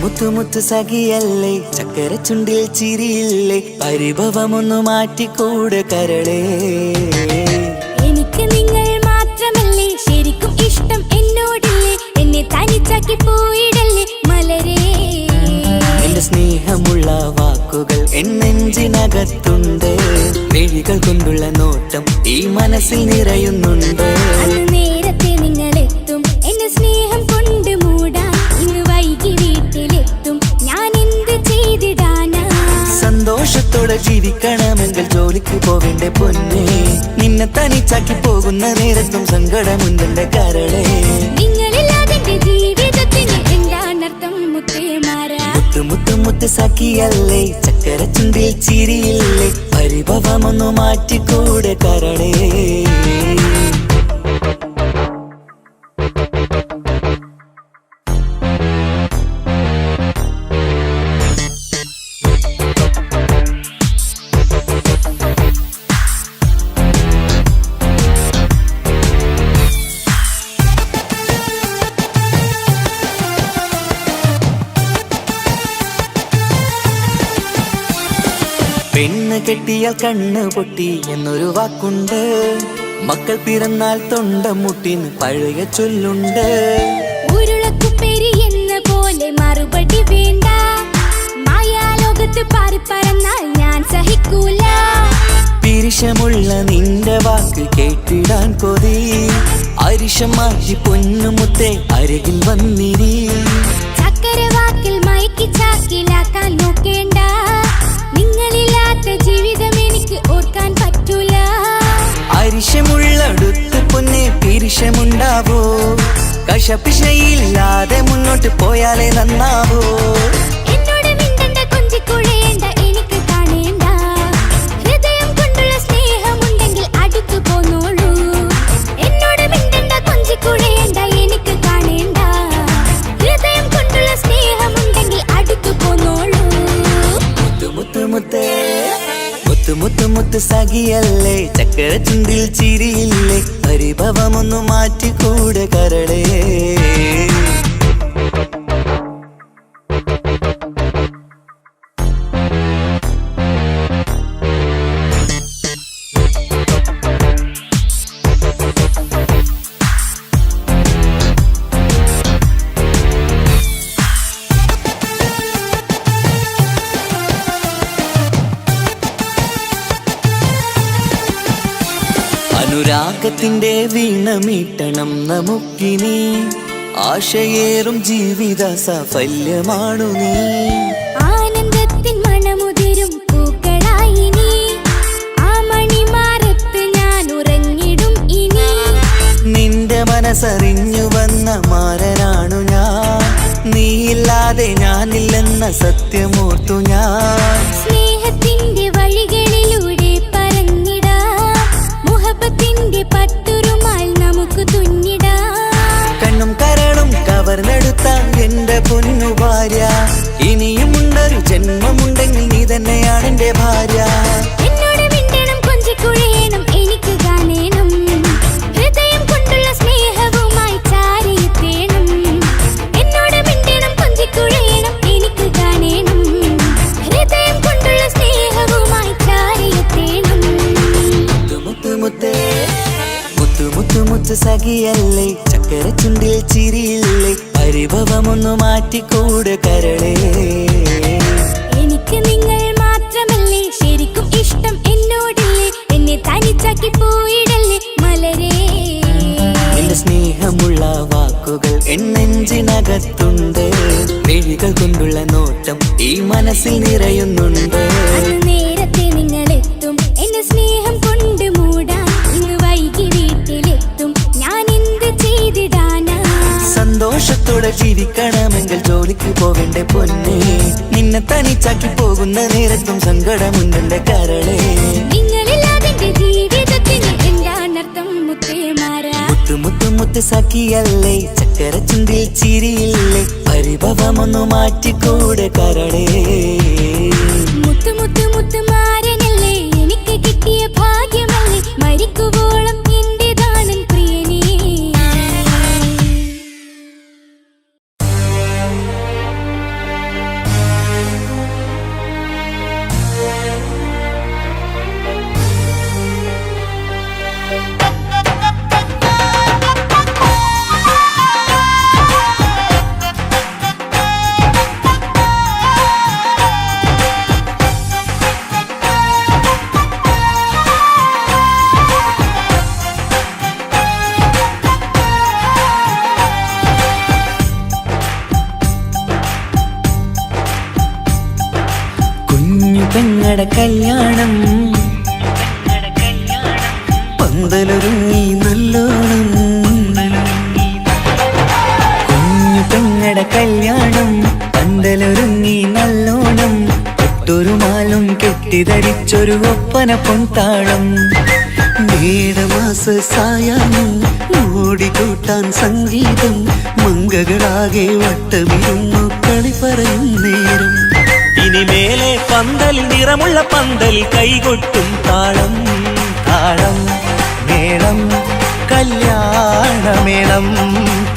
മുത്തു മുത്തു സഖിയല്ലേ, ചക്കര ചുണ്ടിൽ ചിരിയില്ലേ, പരിഭവമൊന്നു മാറ്റിക്കൂടെ കരളേ. എനിക്ക് നിങ്ങൾ മാത്രമല്ലേ ശരിക്കും ഇഷ്ടം എന്നോടില്ലേ, എന്നെ തനിച്ചാക്കി പോയിടല്ലേ മലരേ. എന്റെ സ്നേഹമുള്ള വാക്കുകൾ എന്നെഞ്ചിനകത്തുണ്ട്, മിഴികൾ കൊണ്ടുള്ള നോട്ടം ഈ മനസ്സിൽ നിറയുന്നുണ്ട്. നേരത്തെ നിങ്ങളെത്തും എന്റെ സ്നേഹം കൊണ്ട് മൂടാൻ, ഇന്ന് വൈകി വീട്ടിലെത്തും ഞാൻ എന്ത് ചെയ്തിടാനാ. സന്തോഷത്തോടെ ജീവിക്കണമെങ്കിൽ ജോലിക്ക് പോവേണ്ട പൊന്നേ, നിന്നെ തനിച്ചാക്കി പോകുന്ന നേരത്തും സങ്കടമുണ്ടെന്റെ കരളേ. നിങ്ങളില്ലാതെ ജീവിതത്തിന് എന്താണർത്ഥം മുത്തേമാരാ. മുത്തു മുത്തു മുത്ത് സഖിയല്ലേ, ചക്കര ചുണ്ടിൽ ചിരിയില്ലേ, പരിഭവമൊന്നു മാറ്റിക്കൂടെ കരളേ. പെണ്ണ് കെട്ടിയാൽ കണ്ണ് പൊട്ടി എന്നൊരു വാക്കുണ്ട്, മക്കൾ പിറന്നാൽ തൊണ്ട മുട്ടിന് പഴയ ചൊല്ലുണ്ട്. ഉരുളക്കുപ്പേരി എന്ന പോലെ മറുപടി വേണ്ട, മായാലോകത്ത് പാറിപ്പറന്നാൽ ഞാൻ സഹിക്കൂല. പിരിശമുള്ള നിന്റെ വാക്ക് കേട്ടിടാൻ കൊതി, അരിശം മാറ്റി പൊന്നുമുത്തെ അരികിൽ വന്നിരി. ചക്കരവാക്കിൽ മയക്കി ചാക്കിലാക്കാൻ നോക്കേണ്ട, നിങ്ങളില്ലാത്ത ജീവിതം എനിക്ക് ഓർക്കാൻ പറ്റൂല. അരിശമുള്ളടുത്ത് പൊന്നെ പിരിശമുണ്ടാവോ, കശപിശയില്ലാതെ മുന്നോട്ട് പോയാലേ നന്നാവോ. എന്നോട് മിണ്ടണ്ട കൊഞ്ചിക്കുഴയേണ്ട, എനിക്ക് കാണേണ്ട, ഹൃദയം കൊണ്ടുള്ള സ്നേഹമുണ്ടെങ്കിൽ അടുത്തു പോന്നോളൂ. എന്നോട് മിണ്ടണ്ട കൊഞ്ചിക്കുഴയേണ്ട, എനിക്ക് കാണേണ്ട, ഹൃദയം കൊണ്ടുള്ള സ്നേഹമുണ്ടെങ്കിൽ അടുത്തു പോന്നോളൂ. മുത്തു മുത്തേ മുത്തു മുത്തു മുത്ത് സഖിയല്ലേ, ചക്കര ചുണ്ടിൽ ചിരിയില്ലേ, പരിഭവമൊന്നു മാറ്റിക്കൂടെ കരളേ. അനുരാഗത്തിന്റെ വീണമീട്ടണം നമുക്കിനി, ആശയേറും ജീവിത സാഫല്യമാണു നീ. ആനന്ദത്തിൻ മണമുതിരും പൂക്കളായി നീ, ആ മണിമാറത്ത് ഞാൻ ഉറങ്ങിടും ഇനി. നിന്റെ മനസ്സറിഞ്ഞു വന്ന മാരനാണു ഞാൻ, നീയില്ലാതെ ഞാനില്ലെന്ന സത്യമോർത്തു ഞാൻ. സ്നേഹത്തിന്റെ വഴികളിലൂടെ പറഞ്ഞിടാം, മുഹബത്തിന്റെ പട്ടുരുമാൽ നമുക്ക് തുന്നിടാം. കണ്ണും കരളും കവർന്നെടുത്ത എന്റെ പൊന്നു ഭാര്യ, ഇനിയുമുണ്ടൊരു ജന്മമുണ്ടെങ്കിൽ നീ തന്നെയാണ് എന്റെ ഭാര്യ. എന്നോട് മിണ്ടണം കൊഞ്ചിക്കുഴയണം, എനിക്ക് കാണേണം, ഹൃദയം കൊണ്ടുള്ള സ്നേഹവുമായി ചാരിയെത്തേണം. എന്നോട് മിണ്ടണം കൊഞ്ചിക്കുഴയണം, എനിക്ക് കാണേണം, ഹൃദയം കൊണ്ടുള്ള സ്നേഹവുമായി ചാരിയെത്തേണം. മുത്തു മുത്തേ മുത്തു മുത്തു മുത്ത് സഖിയല്ലേ, ചക്കര ചുണ്ടിൽ ചിരിയില്ലേ, പരിഭവമൊന്നു മാറ്റിക്കൂടെ കരളേ. എനിക്ക് നിങ്ങൾ മാത്രമല്ലേ ശരിക്കും ഇഷ്ടം എന്നോടില്ലേ, എന്നെ തനിച്ചാക്കി പോയിടല്ലേ മലരേ. എന്റെ സ്നേഹമുള്ള വാക്കുകൾ എന്നെഞ്ചിനകത്തുണ്ട്, മിഴികൾ കൊണ്ടുള്ള നോട്ടം ഈ മനസ്സിൽ നിറയുന്നുണ്ട്. നേരത്തെ നിങ്ങളെത്തും എന്റെ സ്നേഹം കൊണ്ട് മൂടാൻ, ഇന്ന് വൈകി വീട്ടിലെത്തും ഞാൻ എന്ത് ചെയ്തിടാനാ. സന്തോഷത്തോടെ ജീവിക്കണമെങ്കിൽ ജോലിക്ക് പോവേണ്ട പൊന്നേ, നിന്നെ തനിച്ചാക്കി പോകുന്ന നേരത്തും സങ്കടമുണ്ടെന്റെ കരളേ. നിങ്ങളില്ലാതെ ജീവിതത്തിന് എന്താണർത്ഥം മുത്തേമാരാ. മുത്തു മുത്തു മുത്ത് സഖിയല്ലേ, ചക്കര ചുണ്ടിൽ ചിരിയില്ലേ, പരിഭവമൊന്നു മാറ്റിക്കൂടെ കരളേ. മുത്തു മുത്തു മുത്തുമാരനല്ലേ, എനിക്ക് കിട്ടിയ ഭാഗ്യമല്ലേ, മരിക്കുവോളം എന്റേതാണൻ പ്രിയനേ. പെങ്ങടെ കല്യാണം പന്തലൊരുങ്ങി നല്ലോണം കുഞ്ഞു പെങ്ങടെ കല്യാണം പന്തലൊരുങ്ങി നല്ലോണം ഒട്ടൊരു മാലും കെട്ടിധരിച്ചൊരു ഒപ്പന പൊൻതാളം മേടമാസ സായാഹ്നം ഓടിക്കൂട്ടാൻ സംഗീതം മംഗകളാകെ വട്ടമിരുന്നു കളി പറയും നേരം ഇനിമേലെ പന്തൽ നിറമുള്ള പന്തൽ കൈകൊട്ടും താളം താളം മേളം കല്യാണമേളം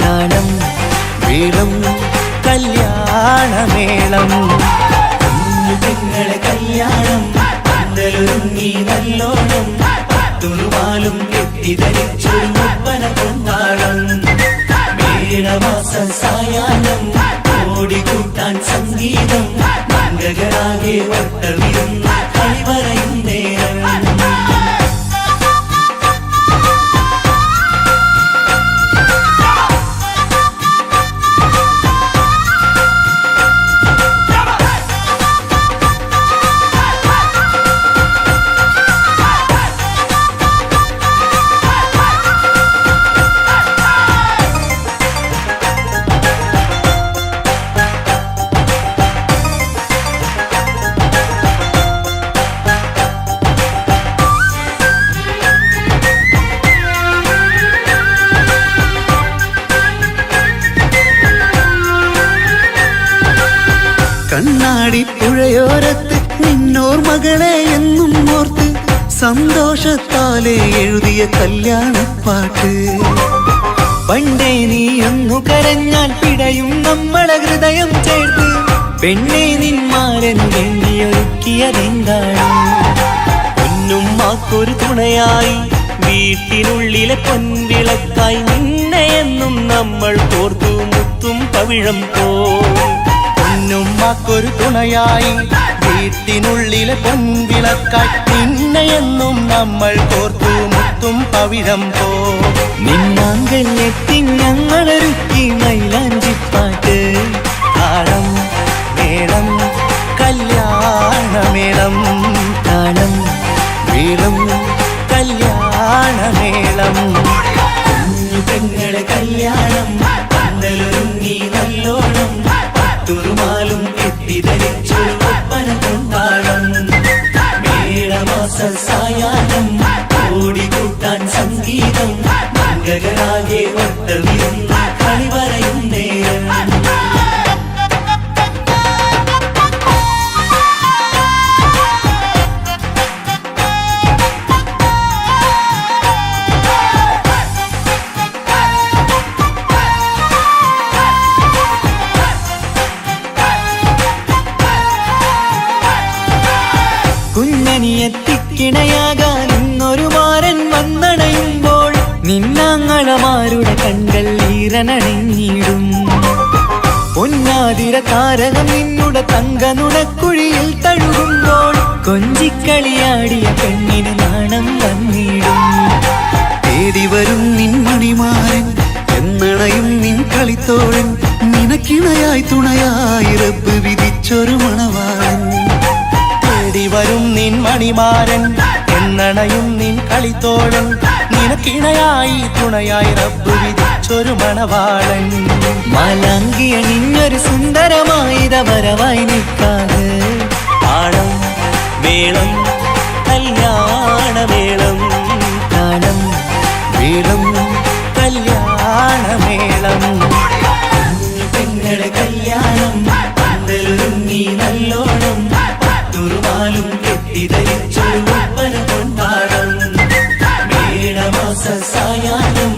താളം മേളം കല്യാണമേളം കുഞ്ഞുങ്ങളെ കല്യാണം പന്തലൊരുങ്ങി നല്ലോണം തുറുമാലും കെട്ടിധരിച്ചൊരു ഒപ്പന പൊന്നാളം മേടമാസ സായാഹ്നം ഓടിക്കൂട്ടാൻ സംഗീതം മംഗകളാകെ വട്ടമിരുന്ന് കളി പറയും നേരം കണ്ണാടി പുഴയോരത്ത് നിന്നോർ മകളെ എന്നും ഓർത്ത് സന്തോഷത്താലെ എഴുതിയ കല്യാണപ്പാട്ട് പണ്ടേ നീ ഒന്നു കരഞ്ഞാൽ പിടയും നമ്മളെ ഹൃദയം ചേർത്ത് പെണ്ണെ നിന്മാരൻ വെണ്ണിയൊരുക്കിയതെന്താണ് പൊന്നുമ്മാക്കൊരു തുണയായി വീട്ടിനുള്ളിലെ പൊൻവിളക്കായി നിന്നെ എന്നും നമ്മൾ കോർത്തു മുത്തും പവിഴം പോ പൊന്നുമ്മാക്കൊരു തുണയായി വീട്ടിനുള്ളിലെ പൊൻവിളക്കായി നിന്നെയെന്നും നമ്മൾ കോർത്തു മുത്തും പവിഴം പോ നിന്നാങ്കല്ലെത്തി ഞങ്ങളൊരുക്കി മൈലാഞ്ചിപ്പാട്ട് താളം മേളം കല്യാണമേളം താളം മേളം കല്യാണമേളം കുഞ്ഞു പെങ്ങളെ കല്യാണം പന്തലൊരുങ്ങി നല്ലോണം തുറുമാലും കെട്ടിധരിച്ചൊരു ഒപ്പന പൊന്നാളം മേടമാസ സായാഹ്നം ഓടിക്കൂട്ടാൻ സംഗീതം മംഗകളാകെ വട്ടമിരുന്ന് കളി പറയും നേരം കുഞ്ഞനിയെത്തിക്കിണയാകാൻ ഇന്നൊരു മാരൻ വന്നണയുമ്പോൾ നിന്നാങ്ങളമാരുടെ കൺകൾ ഈറനണിഞ്ഞിടും പൊന്നാതിര താരകം നിന്നുടെ തങ്കനുടക്കുഴിയിൽ തഴുകുമ്പോൾ കൊഞ്ചിക്കളിയാടിയ പെണ്ണിന് നാണം വന്നിടും തേടി വരും നിൻ മണിമാരൻ എന്നണയും നിൻ കളിത്തോഴൻ നിനക്കിണയായി തുണയായി റബ്ബ് വിധിച്ചൊരു മണവാളൻ വരും നിൻ മണിമാരൻ എന്നണയും നിൻ കളിത്തോഴൻ നിനക്കിണയായി തുണയായി റബ്ബ് വിധിച്ചൊരു മണവാളൻ മാലാങ്കിയ നിന്നൊരു സുന്ദരമായിത വരവായി നിൽക്കാതെ താളം മേളം കല്യാണമേളം താളം മേളം കല്യാണമേളം പെങ്ങളെ കല്യാണം പന്തലൊരുങ്ങി നല്ലോണം തുറുമാലും കെട്ടിധരിച്ചൊരു ഒപ്പന പൊന്നാളം മേടമാസ സായാഹ്നം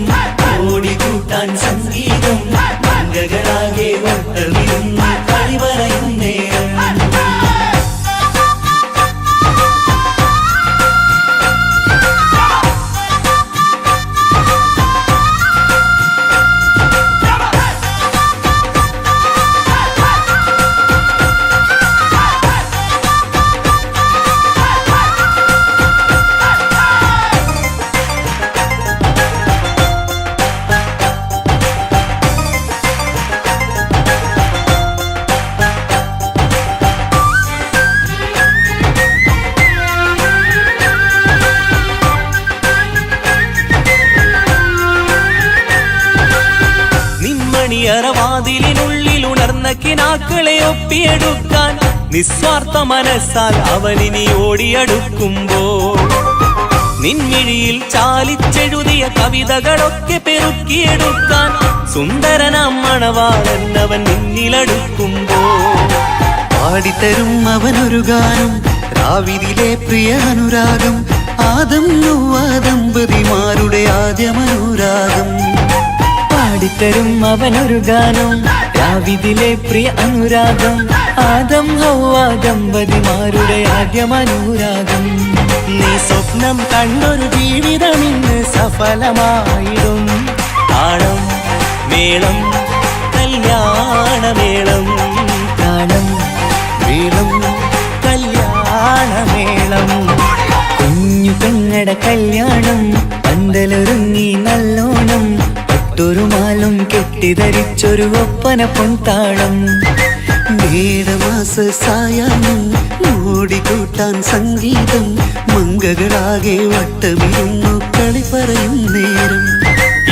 ഓടിക്കൂട്ടാൻ സംഗീതം മംഗകളാകെ വട്ടമിരുന്ന് കളി പറയും നേരം മണിയറവാതിലിനുള്ളിൽ ഉണർന്ന കിനാക്കളെ ഒപ്പിയെടുക്കാൻ നിസ്വാർത്ഥ മനസ്സാൽ അവനിനി ഓടിയടുക്കുമ്പോൾ നിൻമിഴിയിൽ ചാലിച്ചെഴുതിയ കവിതകളൊക്കെ പെറുക്കിയെടുക്കാൻ സുന്ദരനാം മണവാളൻ അവൻ നിന്നിലടുക്കുമ്പോൾ പാടിത്തരും അവനൊരു ഗാനം രാവിലെ പ്രിയ അനുരാഗം ആദം ഹവ്വ ദമ്പതിമാരുടെ ആദ്യമനുരാഗം പാടിത്തരും അവനൊരു ഗാനം രാവിലെ പ്രിയ അനുരാഗം ആദം ഹവ്വ ദമ്പതിമാരുടെ ആദ്യമനുരാഗം നീ സ്വപ്നം കണ്ടൊരു ജീവിതം ഇന്ന് സഫലമായിടും താളം മേളം കല്യാണമേളം താളം മേളം കല്യാണമേളം കുഞ്ഞു പെങ്ങടെ കല്യാണം പന്തലൊരുങ്ങി നല്ലോണം പട്ടൊരു മാലും കെട്ടിധരിച്ചൊരു ഒപ്പന പൊൻതാളം മേടമാസ സായാഹ്നം ഓടിക്കൂട്ടാൻ സംഗീതം മംഗകളാകെ വട്ടമിരുന്നു കളി പറയും നേരം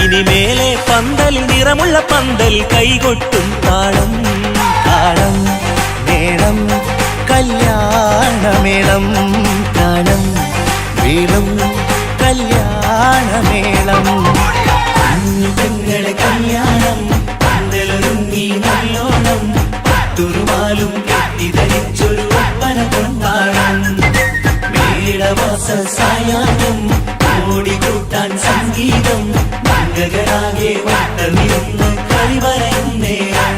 ഇനി മേലെ പന്തലിൽ നിറമുള്ള പന്തൽ കൈകൊട്ടും താളം താളം മേളം കല്യാണമേളം താളം മേളം കല്യാണമേളം കുഞ്ഞുങ്ങളുടെ കല്യാണം പന്തലൊരുങ്ങി നല്ലോണം പട്ടുറുമാലും കെട്ടിധരിച്ചൊരു ഒപ്പന കൊണ്ടാടം മേടമാസ സായാഹ്നം ഓടിക്കൂട്ടാൻ സംഗീതം മംഗകളാകെ വട്ടമിരുന്ന് കളി പറയും നേരം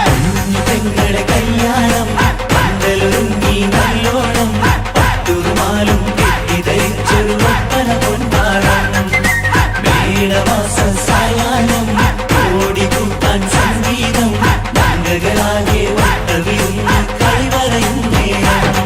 കുഞ്ഞുങ്ങളുടെ കല്യാണം പന്തലൊരുങ്ങി നല്ലോണം പട്ടുറുമാലും കെട്ടിധരിച്ചൊരു ഒപ്പന കൊണ്ടാടം മേടമാസ സായാഹ്നം ഓടിക്കൂട്ടാൻ സംഗീതം മംഗകളാകെ വട്ടമിരുന്ന് കളി പറയും നേരം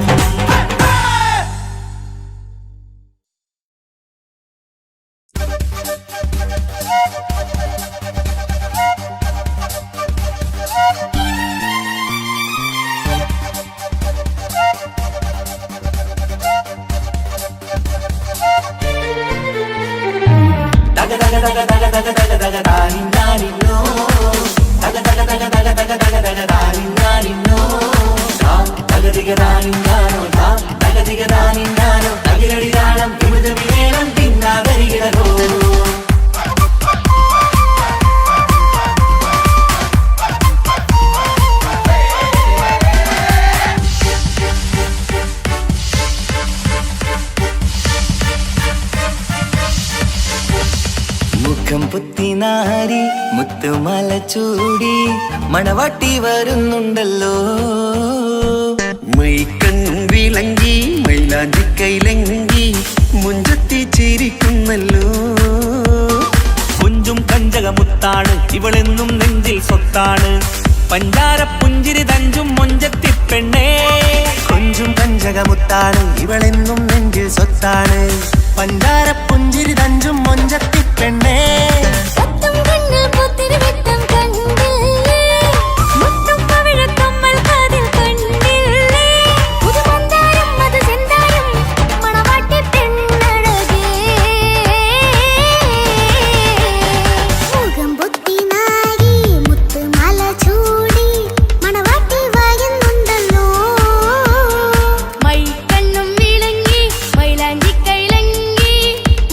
മുഖം പുത്തിനാരി മുത്തുമല ചൂടി മണവാട്ടി വരുന്നുണ്ടല്ലോ മൈക്കണ്ണും വിളങ്ങി മൈലാഞ്ചി കൈലങ്കി മുഞ്ചത്തി ചിരിക്കുന്നല്ലോ കുഞ്ചും കഞ്ചകമുത്താണ് ഇവളെന്നും നെഞ്ചിൽ സ്വത്താണ് പഞ്ചാര പുഞ്ചിരി തഞ്ചും മൊഞ്ചത്തി പെണ്ണേ കൊഞ്ചും കഞ്ചകമുത്താണ് ഇവളെന്നും നെഞ്ചിൽ സ്വത്താണ് പഞ്ചാര പുഞ്ചിരി തഞ്ചും മൊഞ്ചത്തി പെണ്ണേ സത്തം കണ്ണിൽ പൂത്തിരി വെട്ടം കണ്ടില്ലേ മുത്തും പവിഴക്കമ്മൽ കാതിൽ കണ്ടില്ലേ പുതുമന്ദാരം അത് ചെന്താരം മണവാട്ടി പെണ്ണഴകേ മുഖം പൊത്തി നാരി മുത്തുമാല ചൂടി മണവാട്ടി വായുന്നുണ്ടല്ലോ മൈക്കണ്ണും വിളങ്ങി മൈലാഞ്ചി കൈലങ്ങി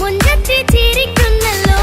മുഞ്ചത്തി ചിരിക്കുന്നല്ലോ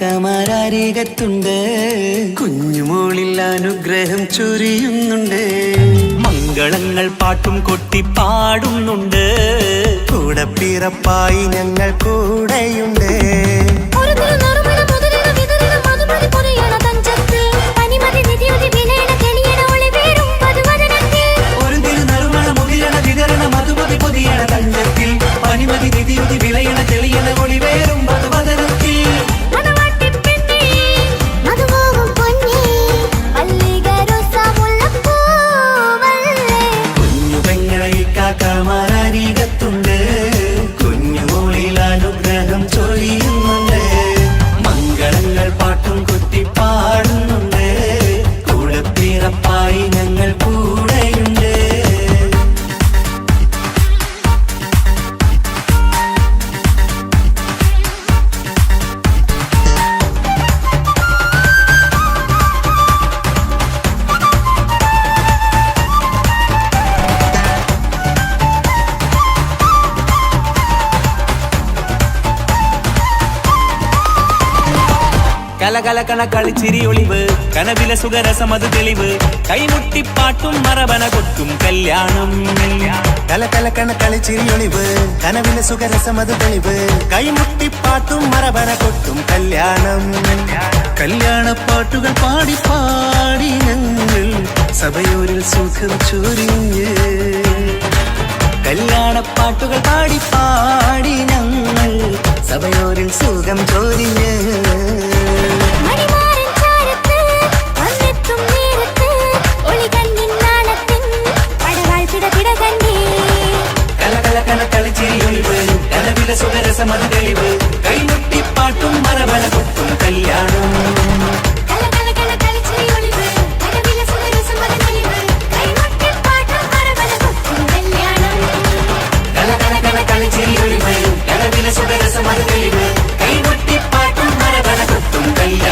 ഇക്കാക്കമാരരികത്തുണ്ട് കുഞ്ഞുമോളിൽ അനുഗ്രഹം ചൊരിയുന്നുണ്ട് മംഗളങ്ങൾ പാട്ടും കൊട്ടി പാടുന്നുണ്ട് കൂടെ പിറപ്പായി ഞങ്ങൾ കൂടെയുണ്ട് ഒരു തിരുനറുമണ മുതിരണ വിതരണ മധുമതി പൊരിയണ തഞ്ചത്തിൽ പനിമതി നിധിയുതി വിലയണ തെളിയണ ഒളിവേറും വധുവദനത്തിൽ ഒരു തിരുനറുമണ മുതിരണ വിതരണ മധുമതി പൊതിയണ തഞ്ചത്തിൽ പനിമതി നിധിയുതി വിളയണ തെളിയണ ഒളിവേറും വധുവദനത്തിൽ മണവാട്ടിപ്പെണ്ണേ മധുമോഹം പൊന്നേ മല്ലികരൊസമുല്ലപ്പൂവല്ലേ കുഞ്ഞു പെങ്ങളെ ഇക്കാക്കമാരരികത്തുണ്ട് കുഞ്ഞുമോളിൽ അനുഗ്രഹം ചൊരിയുന്നുണ്ട് മംഗളങ്ങൾ പാട്ടും കുത്തി പാടുന്നുണ്ട് കൂടെ പിറപ്പായി ഞങ്ങൾ കൂടെയുണ്ട് കലകലകണ കളിച്ചിരി ഒളിവ് കനവിലെ സുഖരസമത് തെളിവ് കൈമുട്ടിപ്പാട്ടും മറവന കൊട്ടും കല്യാണം കലകലക്കണ കളിച്ചിരിയൊളിവ് കനവിലെ സുഖരസമത് തെളിവ് കൈമുട്ടിപ്പാട്ടും മറവന കൊട്ടും കല്യാണം കല്യാണപ്പാട്ടുകൾ പാടി പാടി ഞങ്ങൾ സഭയോരിൽ സുഖം ചൊരിഞ്ഞ് കല്യാണപ്പാട്ടുകൾ പാടി പാടി ഞങ്ങൾ സഭയോരിൽ സുഖം ചൊരിഞ്ഞ് മണിമാരൻ ചാരത്ത് വന്നെത്തും നേരത്ത് ഒളികണ്ണിൻ നാളത്തിൻ പടവാൾ പിടപിട കണ്ടേ കലകലകണ കളിച്ചിരിയൊളിവ് കനവിലെ സുഖരസമത് തെളിവ് കൈമുട്ടിപ്പാട്ടും മറവന കൊട്ടും കല്യാണം കലകലകണ കളിച്ചിരിയൊളിവ് കനവിലെ സുഖരസമത് തെളിവ് കൈമുട്ടിപ്പാട്ടും മറവന കൊട്ടും കല്യാണം കലകലകണ കളിച്ചിരിയൊളിവ് കനവിലെ സുഖരസമത് തെളിവ് കൈമുട്ടിപ്പാട്ടും മറവന കൊട്ടും കല്യാണം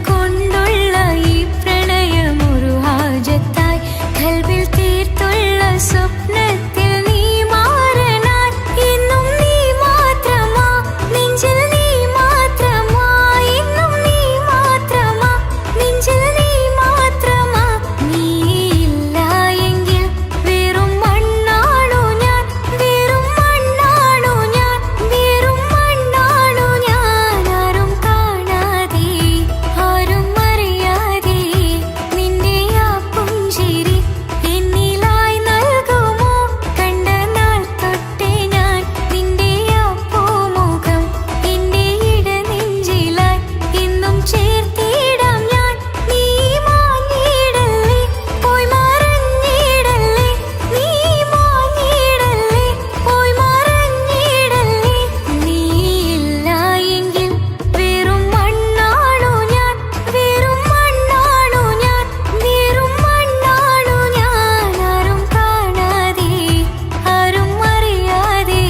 കൊണ്ടുള്ള ഈ പ്രണയമൊരു ഹാജത്തായി കൽവിൽ തീർത്തുള്ള സ്വപ്നത്തിൽ നീ മാറനായി എന്നും നീ മാത്രമാ നെഞ്ചിൽ നീ മാത്രമാ എന്നും നീ മാത്രമാ നെഞ്ചിൽ നീ മാത്രമാ നീ ഇല്ല എങ്കിൽ വെറും മണ്ണാണു ഞാൻ വെറും മണ്ണാണു ഞാൻ വെറും മണ്ണാണു ഞാൻ ആരും കാണാതെ ആരും അറിയാതെ നിന്റെ ആ പുഞ്ചിരി എന്നിലായി നൽകുമോ കണ്ട നാൾ തൊട്ടേ ഞാൻ നിന്റെ ആ പൂമുഖം എന്റെ ഇടനെഞ്ചിലായി എന്നും ചേർത്തിടാം ഞാൻ നീ മാഞ്ഞിടല്ലേ പോയി മറഞ്ഞിടല്ലേ നീ മാഞ്ഞിടല്ലേ പോയി മറഞ്ഞിടല്ലേ നീ ഇല്ല എങ്കിൽ വെറും മണ്ണാണു ഞാൻ വെറും മണ്ണാണു ഞാൻ വെറും മണ്ണാണു ഞാൻ ആരും കാണാതെ ആരും അറിയാതെ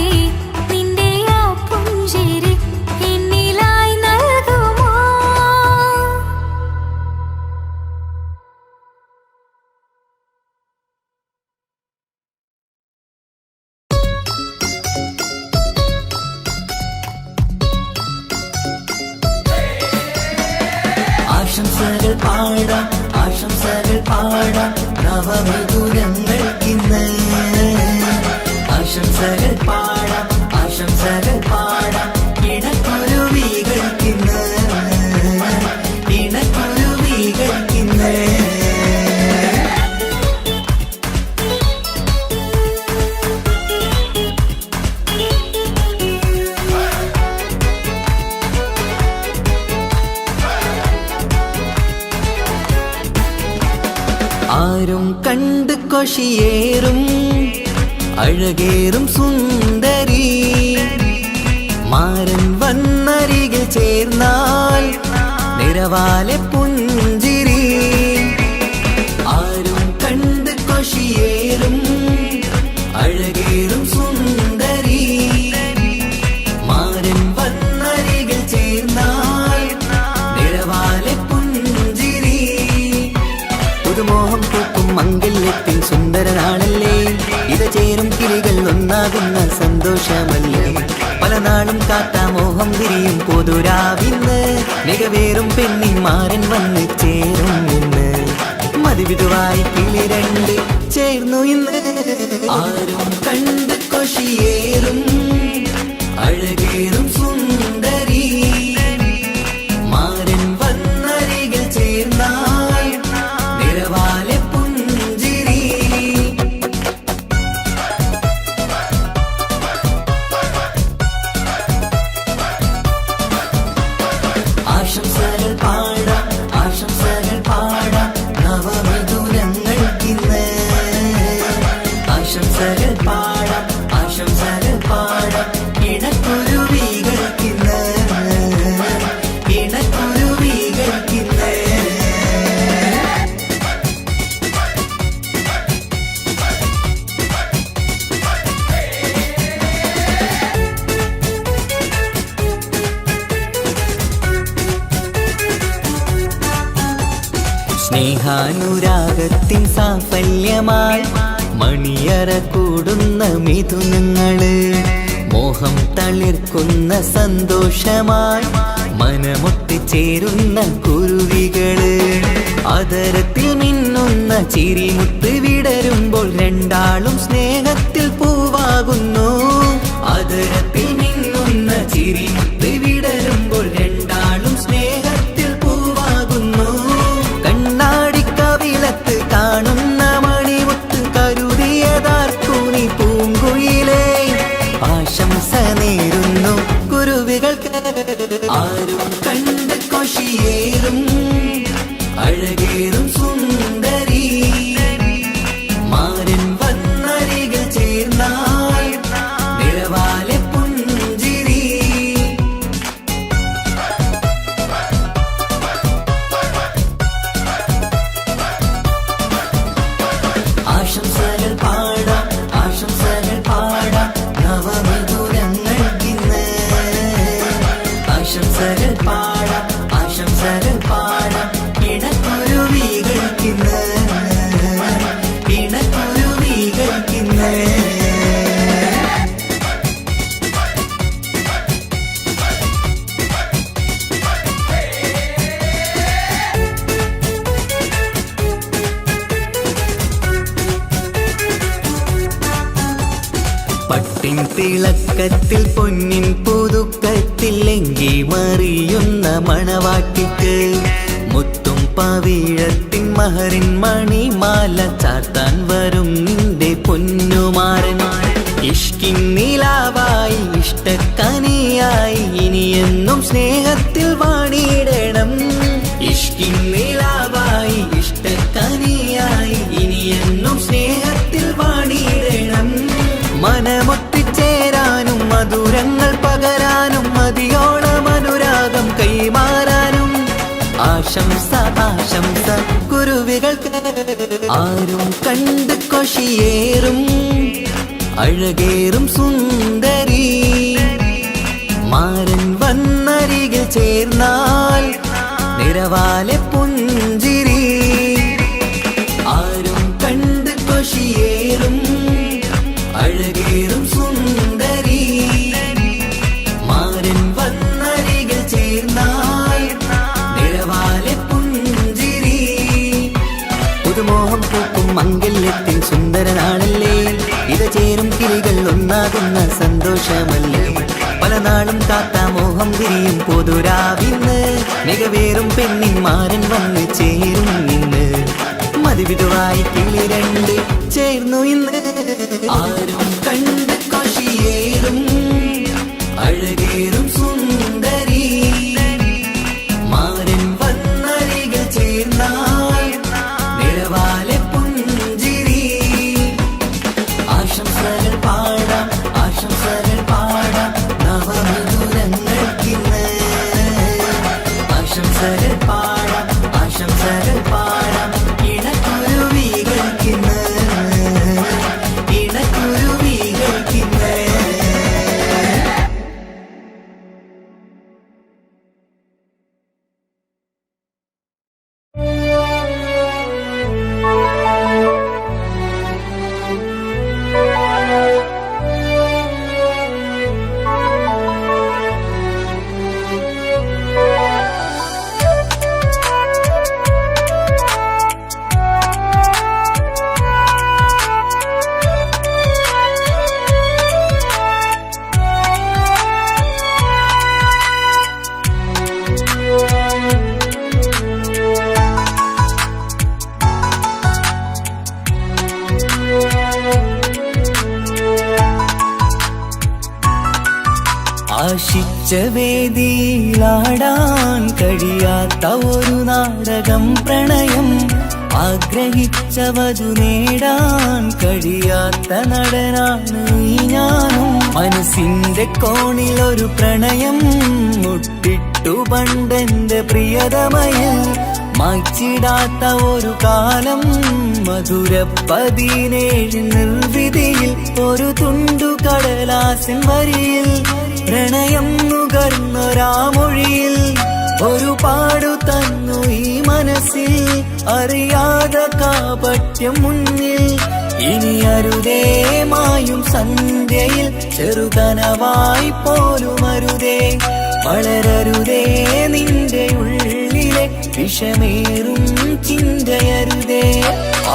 നിന്റെ ആ പുഞ്ചിരി എന്നിലായി നൽകുമോ ആശംസകൾ പാടാം ആശംസകൾ പാടാം നവമധുരങ്ങൾക്കിന്ന് ആശംസകൾ പാടാം ആശംസകൾ പാടാം ഇണക്കുരുവികൾക്കിന്ന് ഇണക്കുരുവികൾക്കിന്ന് ആരും കണ്ട് കൊഷിയേറും അഴകേറും സുന്ദരി മാരൻ വന്നരികിൽ ചേർന്നാൽ നിറവാലെ പുഞ്ചിരി ആരും കണ്ട് കൊഷിയേറും അഴകേറും സുന്ദരി മാരൻ വന്നരികിൽ ചേർന്നാൽ നിറവാലെ പുഞ്ചിരി പുതുമോഹം പൂക്കും മംഗല്യത്തിൻ സുന്ദരനാണല്ലേ ഇത് ചേരും കിളികൾ ഒന്നാകുന്ന സന്തോഷമല്ലേ പല നാളും കാത്ത മോഹം വിരിയും പൊതുരാവിന്ന് മികവേറും പെണ്ണിൻ മാരൻ വന്ന് ചേരും ഇന്ന് മതിവിധുവായി കിളി രണ്ട് ചേർന്നു ഇന്ന് ആരും കണ്ട് കൊഷിയേറും അഴകേറും സുന്ദരി മാരൻ വന്നരികിൽ ചേർന്നാൽ നിറവാലെ പുഞ്ചിരി ആശംസകൾ പാടാം ആശംസകൾ പാടാം നവമധുരങ്ങൾക്കിന്ന് ആശംസകൾ പാടാം ആശംസകൾ പാടാം ഇണക്കുരുവികൾക്കിന്ന് ഇണക്കുരുവികൾക്കിന്ന് സ്നേഹാനുരാഗത്തിൻ സാഫല്യമായി മണിയറ കൂടുന്ന മിഥുനങ്ങള് മോഹം തളിർക്കുന്ന സന്തോഷമായി മനമൊട്ടിച്ചേരുന്ന കുരുവികള് അതരത്തിൽ മിന്നുന്ന ചിരിമുത്ത് വിടരുമ്പോൾ രണ്ടാളും സ്നേഹത്തിൽ പൂവാകുന്നു അതരത്തിൽ മിന്നുന്ന ചിരിമുത്ത് വിടരുമ്പോൾ രണ്ടാളും സ്നേഹത്തിൽ പൂവാകുന്നു കണ്ണാടിക്കവിളത്ത് കാണുന്ന മണിമുത്ത് കരുതിയതാർക്കൂനി പൂങ്കുയിലേ ആശംസ നേരുന്നു കുരുവികൾക്ക് ആരും കണ്ട് കൊഷിയേറും അഴകേറും സുന്ദരി മാരൻ വന്നരികിൽ ചേർന്നാൽ നിറവാലെ പുഞ്ചിരി പൊൻതിളക്കത്തിൽ പൊന്നിൻ പുതുക്കത്തിൽ എങ്കി മറിയുന്ന മണവാട്ടിക്ക് മുത്തും പവിഴത്തിൻ മഹറിൻ മണിമാല ചാർത്താൻ വരും നിന്റെ പൊന്നുമാരൻ. ഇഷ്കിൻ നിലാവായി ഇഷ്ടക്കനിയായി ഇനിയെന്നും സ്നേഹത്തിൽ വാണിയിടണം. ഇഷ്കിൻ നിലാവായി ഇഷ്ടക്കനിയായി ഇനിയെന്നും സ്നേഹത്തിൽ വാണിയിടണം. മനമൊത്തിച്ചേരാനും മധുരങ്ങൾ പകരാനും മതിയോളം അനുരാഗം കൈമാറാനും ആശംസ ആശംസ കുരുവികൾക്ക്. ആരും കണ്ട് കൊഷിയേറും അഴകേറും സുന്ദരി മാരൻ വന്നരികിൽ ചേർന്നാൽ നിറവാലെ പുഞ്ചിരി. ആരും കണ്ട് കൊഷിയേറും അഴകേറും സുന്ദരി മാരൻ വന്നരികിൽ ചേർന്നാൽ നിറവാലെ പുഞ്ചിരി. പുതുമോഹം പൂക്കും മംഗല്യത്തിൻ സുന്ദരനാണല്ലേ, ഇത് ചേരും കിളികൾ ഒന്നാകുന്ന സന്തോഷമല്ലേ. പല നാളും കാത്ത മോഹം തിരിയും പൊതുരാവിന്ന് മികവേറും പെണ്ണിൻ മാരൻ വന്ന് ചേരും ഇന്ന്. മതിവിധുവായി കിളി രണ്ട് ചേർന്നു ഇന്ന്. ആരും കണ്ട് കൊഷിയേറും അഴകേറും സുന്ദരി മാരൻ വന്നരികിൽ ചേർന്നാൽ നിറവാലെ പുഞ്ചിരി. ആശംസകൾ പാടാം ആശംസകൾ പാടാം നവമധുരങ്ങൾക്കിന്ന്. ആശംസകൾ പാടാം ആശംസകൾ പാടാം ഇണക്കുരുവികൾക്കിന്ന് ഇണക്കുരുവികൾക്കിന്ന്. ആശിച്ച വേദിയിലാടാൻ കഴിയാത്ത ഒരു നാടകം പ്രണയം. ആഗ്രഹിച്ച വധു നേടാൻ കഴിയാത്ത നടനാണ് ഈ ഞാനും. മനസ്സിന്റെ കോണിൽ ഒരു പ്രണയം മുട്ടിട്ടു പണ്ടെന്റെ പ്രിയതമയിൽ. മായ്ച്ചിടാത്ത ഒരു കാലം മധുര 17 നിർവിധിയിൽ. ഒരു തുണ്ടു കടലാസിൻ വരിയിൽ പ്രണയം നുകർന്നൊരാമൊഴിയിൽ ഒരു പാടു തന്നു ഈ മനസ്സിൽ. അറിയാതെ കാപട്യം മുന്നിൽ ഇനി അരുതേ മായും സന്ധ്യയിൽ. ചെറുകനവായി പോലും അരുതേ വളരരുതേ നിന്റെ ഉള്ളിലെ വിഷമേറും ചിന്തയരുതേ.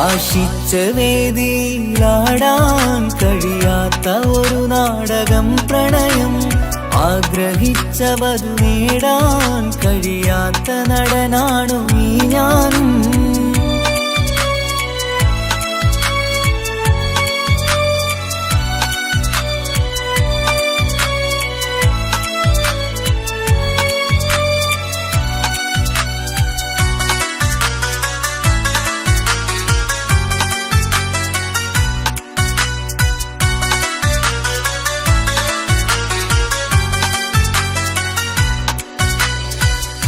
ആശിച്ച വേദിയിലാടാൻ കഴിയാത്ത ഒരു നാടകം പ്രണയം. ആഗ്രഹിച്ച വധു നേടാൻ കഴിയാത്ത നടനാണു ഈ ഞാനും.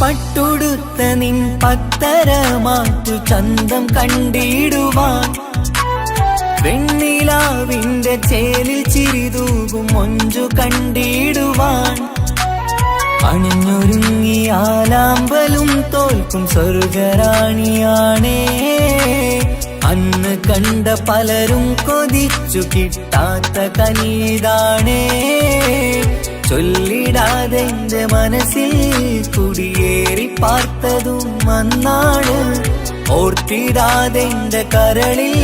പട്ടുടുത്ത നിൻ പത്തരമാറ്റു ചന്തം കണ്ടിടുവാൻ. വെണ്ണിലാവിന്റെ ചേലിൽ ചിരിതൂകും മൊഞ്ചു കണ്ടിടുവാൻ. അണിഞ്ഞൊരുങ്ങിയാലാമ്പലും തോൽക്കും സ്വർഗറാണിയാണേ. അന്ന് കണ്ട പലരും കൊതിച്ചു കിട്ടാത്ത കനീതാണേ. ചൊല്ലിടാതെ എന്റെ മനസ്സിൽ കുടിയേറി പാർത്തതും അന്നാണ്. ഓർത്തിടാതെന്റെ കരളിൽ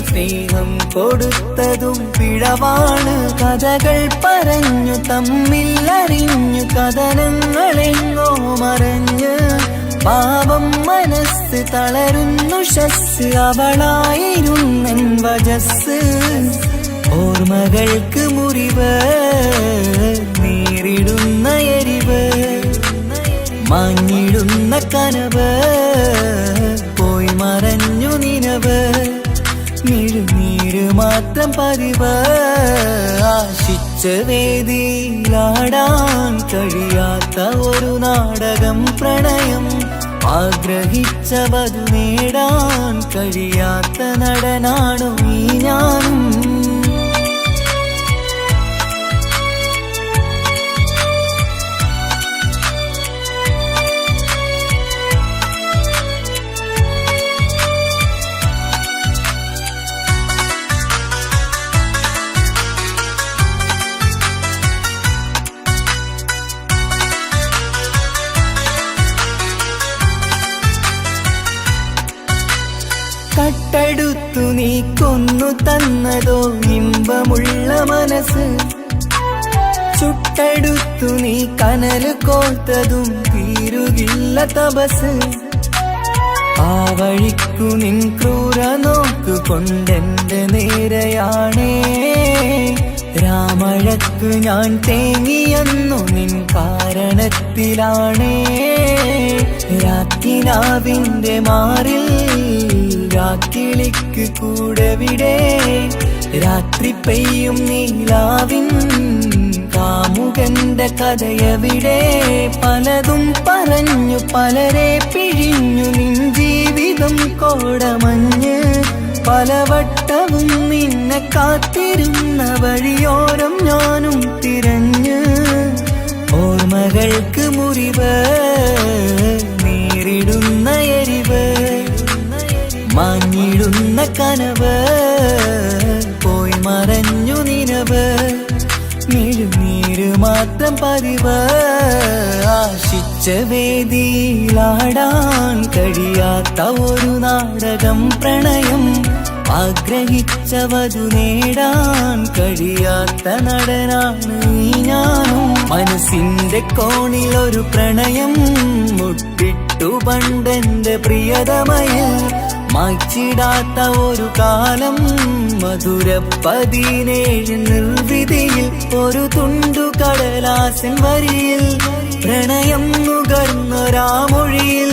സ്നേഹം കൊടുത്തതും പിഴവാണ്. കഥകൾ പറഞ്ഞു തമ്മിൽ അറിഞ്ഞു കഥനങ്ങളെങ്ങോ മറഞ്ഞ് പാപം മനസ്സ് തളരുന്നു ഷസ് അവളായിരുന്നെൻ വജസ്. ഓർമ്മകൾക്ക് മുറിവ് നേരിടുന്ന എരിവ് മാഞ്ഞിടുന്ന കനവ് പോയി മറഞ്ഞു നിനവ് നീര് മാത്രം പതിവ്. ആശിച്ച വേദിയിലാടാൻ കഴിയാത്ത ഒരു നാടകം പ്രണയം. ആഗ്രഹിച്ച വധു നേടാൻ കഴിയാത്ത നടനാണു ഈ ഞാനും. കട്ടെടുത്തു നീ കൊന്നു തന്നതോ ഇമ്പമുള്ള മനസ്സ്. ചുട്ടെടുത്തു നീ കനല് കോർത്തതും തീരുകില്ല തപസ്. ആ വഴിക്കു നിൻ ക്രൂര നോക്കു കൊണ്ടെന്റെ നേരെയാണേ. രാമഴക്ക് ഞാൻ തേങ്ങിയെന്നു നിൻ കാരണത്തിലാണേ. രാക്കിനാവിന്റെ മാറിൽ രാക്കിളിക്ക് കൂടെവിടെ. രാത്രി പെയ്യും നീലാവിൻ കാമുകന്റെ കഥയവിടെ. പലതും പറഞ്ഞു പലരെ പിഴിഞ്ഞു നിൻ ജീവിതം കോടമഞ്ഞ്. പലവട്ടവും നിന്നെ കാത്തിരുന്ന വഴിയോരം ഞാനും തിരഞ്ഞ്. ഓർമ്മകൾക്ക് മുറിവ് നേരിടുന്ന എരിവ് മാഞ്ഞിടുന്ന കനവ് പോയി മറഞ്ഞു നിനവ് നീര് മാത്രം പതിവ്. ആശിച്ച വേദിയിലാടാൻ കഴിയാത്ത ഒരു നാടകം പ്രണയം. ആഗ്രഹിച്ച വധു നേടാൻ കഴിയാത്ത നടനാണ് ഈ ഞാനും. മനസ്സിന്റെ കോണിൽ ഒരു പ്രണയം മുട്ടിട്ടു പണ്ടെന്റെ പ്രിയതമയിൽ. മായ്ച്ചിടാത്ത ഒരു കാലം മധുര 17 നിർവിധിയിൽ. ഒരു തുണ്ടു കടലാസൻ വരിയിൽ പ്രണയം നുകർന്നൊരാമൊഴിയിൽ.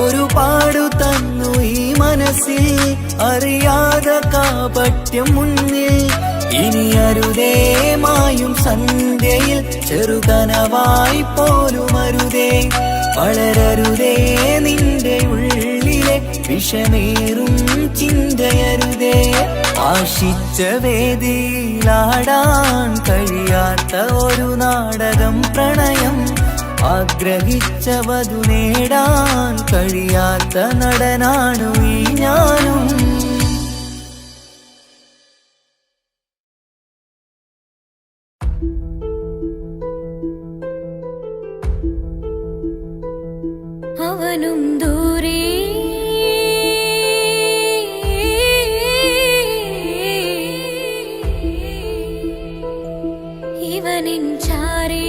ഒരു പാടു തന്നു ഈ മനസ്സിൽ അറിയാതെ കാപട്യം മുന്നിൽ. ഇനി അരുതേ മായും സന്ധ്യയിൽ ചെറുകനവായി പോലും അരുതേ. വളരരുതേ നിന്റെ ഉള്ളിലെ വിഷമേറും ചിന്തയരുതേ. ആശിച്ച വേദിയിലാടാൻ കഴിയാത്ത ഒരു നാടകം പ്രണയം. ആഗ്രഹിച്ച വധു നേടാൻ കഴിയാത്ത നടനാണു ഈ ഞാനും. അവനും ദൂരെ ഇവനിൻ ചാരേ.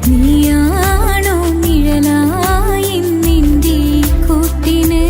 നീയാണോ നിഴലായി നിന്റെ കൂട്ടിന്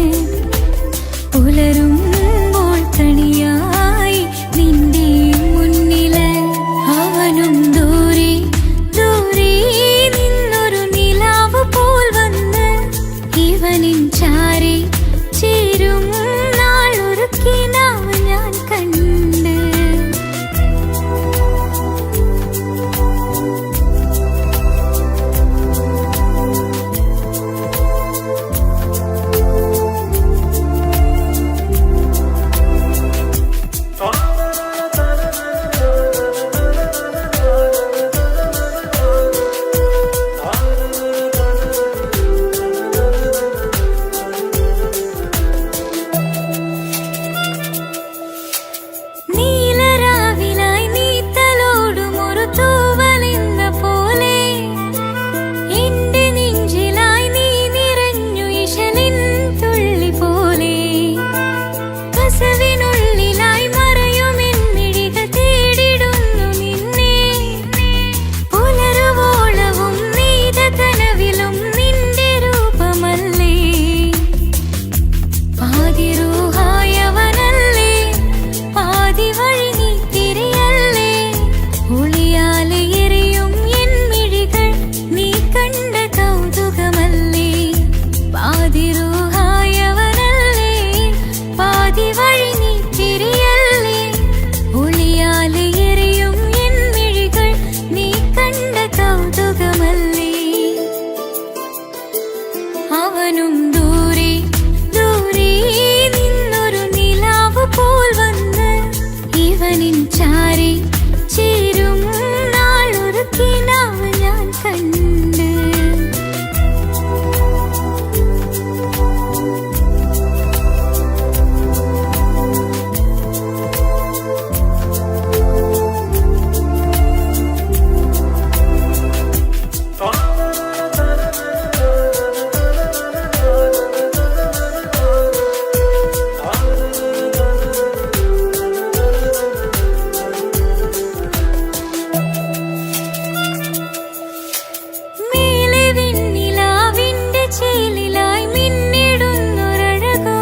വാർച്ചയിലായി മിന്നിടുന്നൊരഴകോ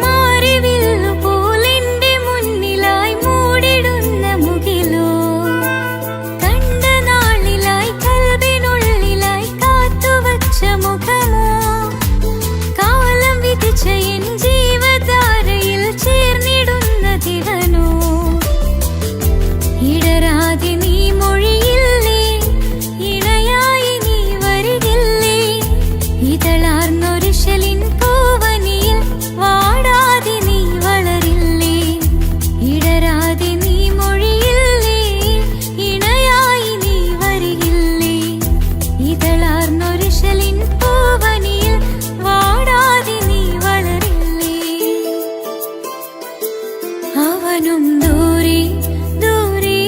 മാറിവില്ലു പോലെന്റെ മുന്നിലായി മൂടിടുന്ന മുകിലോ കണ്ട നാളിലായി കൽബിനുള്ളിലായി കാത്തുവച്ച മുഖമോ കാലം വിധിച്ച എൻ ജീവധാരയിൽ ചേർന്നിടുന്ന തിടനോ ഇടരാതെ നീ മൊഴിയില്ലേ ഇണയായി നീ വരികില്ലേ ഇതളാർന്നൊരിശലിൻ പൂവനിയിൽ വാടാതെ നീ വളരില്ലേ ഇടരാതെ നീ മൊഴിയില്ലേ ഇണയായി നീ വരികില്ലേ ഇതളാർന്നൊരിശലിൻ പൂവനിയിൽ വാടാതെ നീ വളരില്ലേ അവനും ദൂരെ ദൂരെ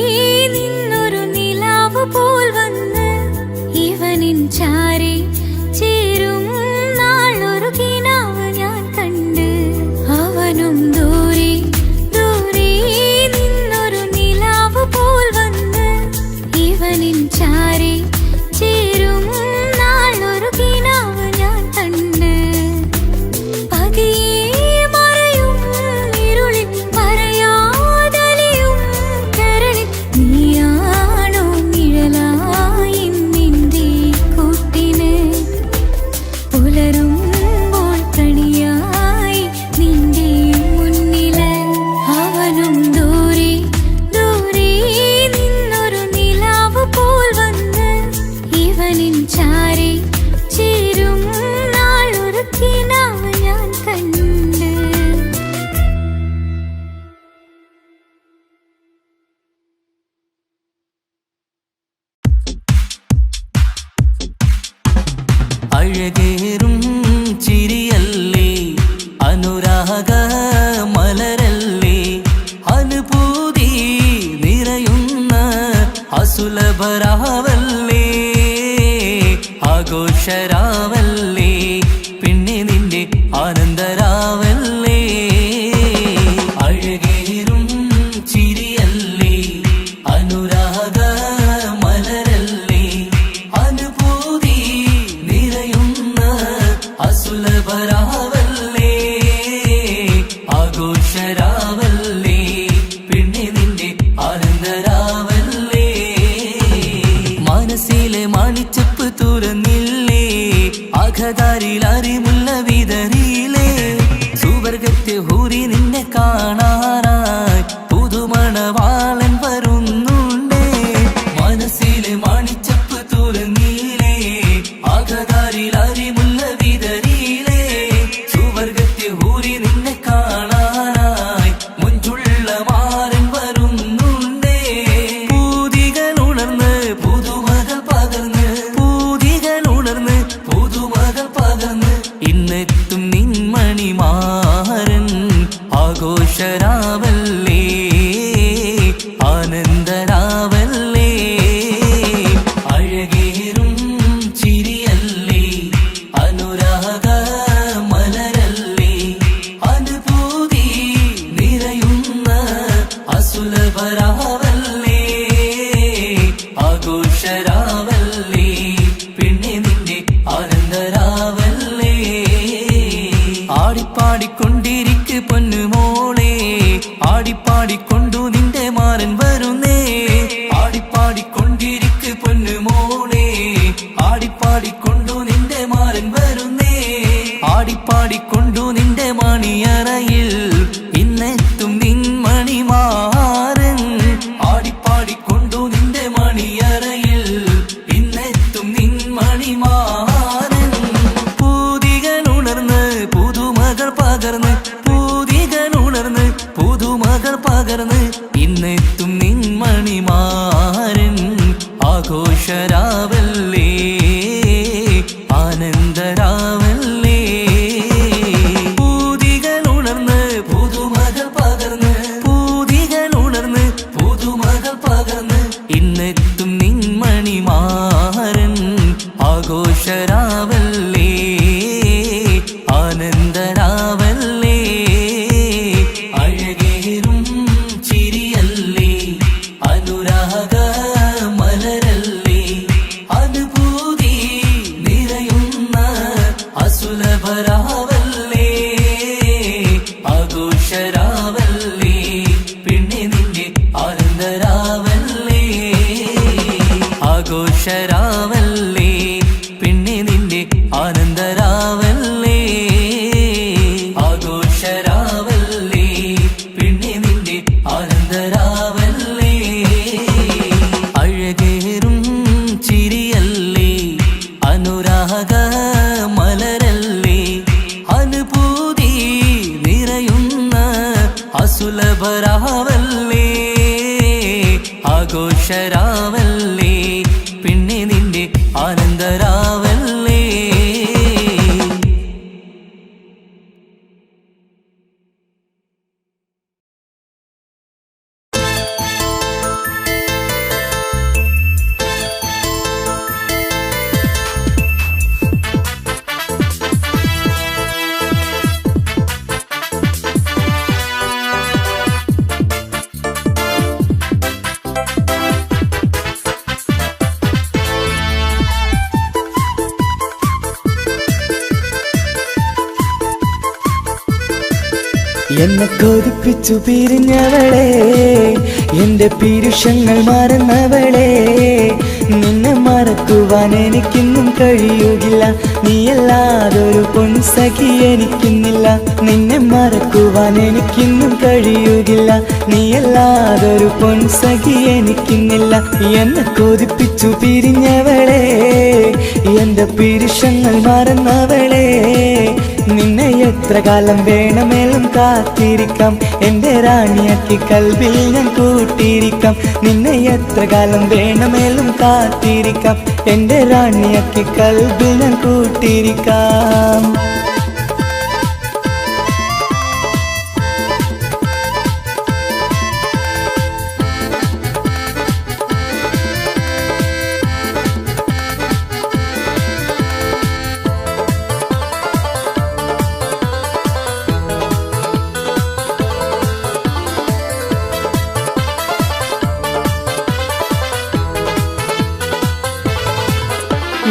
നിന്നൊരു നിലാവ് പോൽ വന്ന് ഇവനിൻ ചാരെ ചേരും നാളൊരു കിനാവ് ഞാൻ കണ്ട് അവനും ദൂരെ ദൂരെ നിന്നൊരു നിലാവ് പോൽ വന്ന് ഇവനിൻ ചാരെ ചേരും നാളൊരു കിനാവ് ഞാൻ കണ്ട് പതിയെ മറയും ഇരുളിൽ പറയാതലിയും കരളിൽ നീയാണോ നിഴലായി നിന്റെ കൂട്ടിന് പുലരുമ്പോൾ കണിയായി നിന്റെ മുന്നില് അവനും ദൂരെ ദൂരെ നിന്നൊരു നിലാവ് പോൽ വന്ന് ഇവനിൻ ചാരെ ചേരും നാളൊരു കിനാവ് ഞാൻ കണ്ട് അഴകേറും ചിരിയല്ലേ അനുരാഗ മലരല്ലേ അനുഭൂതി നിറയുന്ന അസുലഭരാവല്ലേ ആഘോഷരാവല്ലേ പിന്നെ നിന്റെ ആനന്ദരാവല്ലേ അഴകേറും ചിരിയല്ലേ അനുരാഗ മലരല്ലേ അനുഭൂതി നിറയുന്ന അസുലഭരാവല്ലേ ആഘോഷരാവല്ലേ പിന്നെ നിന്റെ ആനന്ദരാവല്ലേ മനസ്സിലെ മാണിച്ചപ്പ് തുറന്നില്ലേ അഖദാരിൽ അറിമുള്ള വിതറിയില്ലേ സുവർഗത്തെ ഹൂരി നിന്നെ കാണാനായി പുതുമണവാളൻ വരുന്നുണ്ടേ മനസ്സിലെ മാണിച്ചപ്പ് തുറന്നില്ലേ അഖദാരിൽ അറിമുള്ള വിതറിയില്ലേ സുവർഗത്തെ ഹൂരി നിന്നെ കാണാനായി മുഞ്ചുള്ള മാരൻ വരുന്നുണ്ടേ പൂതികൾ ഉണർന്ന് പുതുമകൾ പകർന്ന് പൂതികൾ ഉണർന്ന് പുതുമകൾ പകർന്ന് ഇന്നെത്തും നിൻമണിമാരൻ ആഘോഷരാവല്ലേ ആനന്ദരാവല്ലേ അഴകേറും ചിരിയല്ലേ അനുരാഗ മലരല്ലേ അനുഭൂതി നിറയുന്ന അസുലഭരാവല്ലേ ആഘോഷരാവല്ലേ പിന്നെ നിന്റെ ആനന്ദരാവല്ലേ ആടിപ്പാടിക്കൊണ്ടിരിക്ക് പൊന്നുമോളെ ആടിപ്പാടിക്കൊണ്ടു നിന്റെ മാരൻ വരുന്നേ ആടിപ്പാടിക്കൊണ്ടിരിക്ക് പൊന്നുമോളെ ആടിപ്പാടിക്കൊണ്ടു നിന്റെ മാരൻ വരുന്നേ ആടിപ്പാടിക്കൊണ്ടു നിന്റെ മണിയറയിൽ ഇന്നെത്തും നിൻമണിമാരൻ ആടിപ്പാടിക്കൊണ്ടു നിന്റെ മണിയറയിൽ ഇന്നെത്തും നിൻമണിമാരൻ പൂതികൾ ഉണർന്ന് പുതുമകൾ പകർന്ന് പൂതികൾ ഉണർന്ന് പുതുമകൾ പകർന്ന് ഇന്നെത്തും നിൻമണിമാരൻ ആഘോഷരാവല്ലേ ആനന്ദരാവല്ലേ പൂതികൾ ഉണർന്ന് പുതുമകൾ പകർന്ന് പൂതികൾ ഉണർന്ന് പുതുമകൾ പകർന്ന് ഇന്നെത്തും നിൻമണിമാരൻ ആഘോഷരാവല്ലേ ആനന്ദരാവല്ലേ അഴകേറും ചിരിയല്ലേ അനുരാഗ മലരല്ലേ അനുഭൂതി ആഘോഷരാവല്ലേ പിന്നെ നിന്റെ ആനന്ദരാവല്ലേ ആഘോഷരാവല്ലേ പിന്നെ നിന്റെ ആനന്ദരാവല്ലേ അഴകേറും ചിരിയല്ലേ അനുരാഗ മലരല്ലേ അനുഭൂതി നിറയുന്ന അസുലഭരാവല്ലേ ആഘോഷരാവല്ലേ പിന്നെ നിന്റെ ആനന്ദരാവല്ലേ എന്നെ കൊതിപ്പിച്ചു പിരിഞ്ഞവളെ എന്റെ പീരുഷങ്ങൾ മറന്നവളെ നിന്നെ മറക്കുവാൻ എനിക്കിന്നും കഴിയുകില്ല നീയല്ലാതൊരു പൊൻസഖി എനിക്കിന്നില്ല നിന്നെ മറക്കുവാൻ എനിക്കിന്നും കഴിയുകില്ല നീയല്ലാതൊരു പൊൻസഖി എനിക്കിന്നില്ല എന്നെ കൊതിപ്പിച്ചു പിരിഞ്ഞവളെ എന്റെ പീരുഷങ്ങൾ മറന്നവളെ നിന്നെ എത്ര കാലം വേണമെങ്കിലും കാത്തിരിക്കാം എന്റെ റാണിയാക്കി കൽവിൽ ഞാൻ കൂട്ടിയിരിക്കാം നിന്നെ എത്ര കാലം വേണമെങ്കിലും കാത്തിരിക്കാം എന്റെ റാണിയാക്കി കൽവിൽ ഞാൻ കൂട്ടിയിരിക്കാം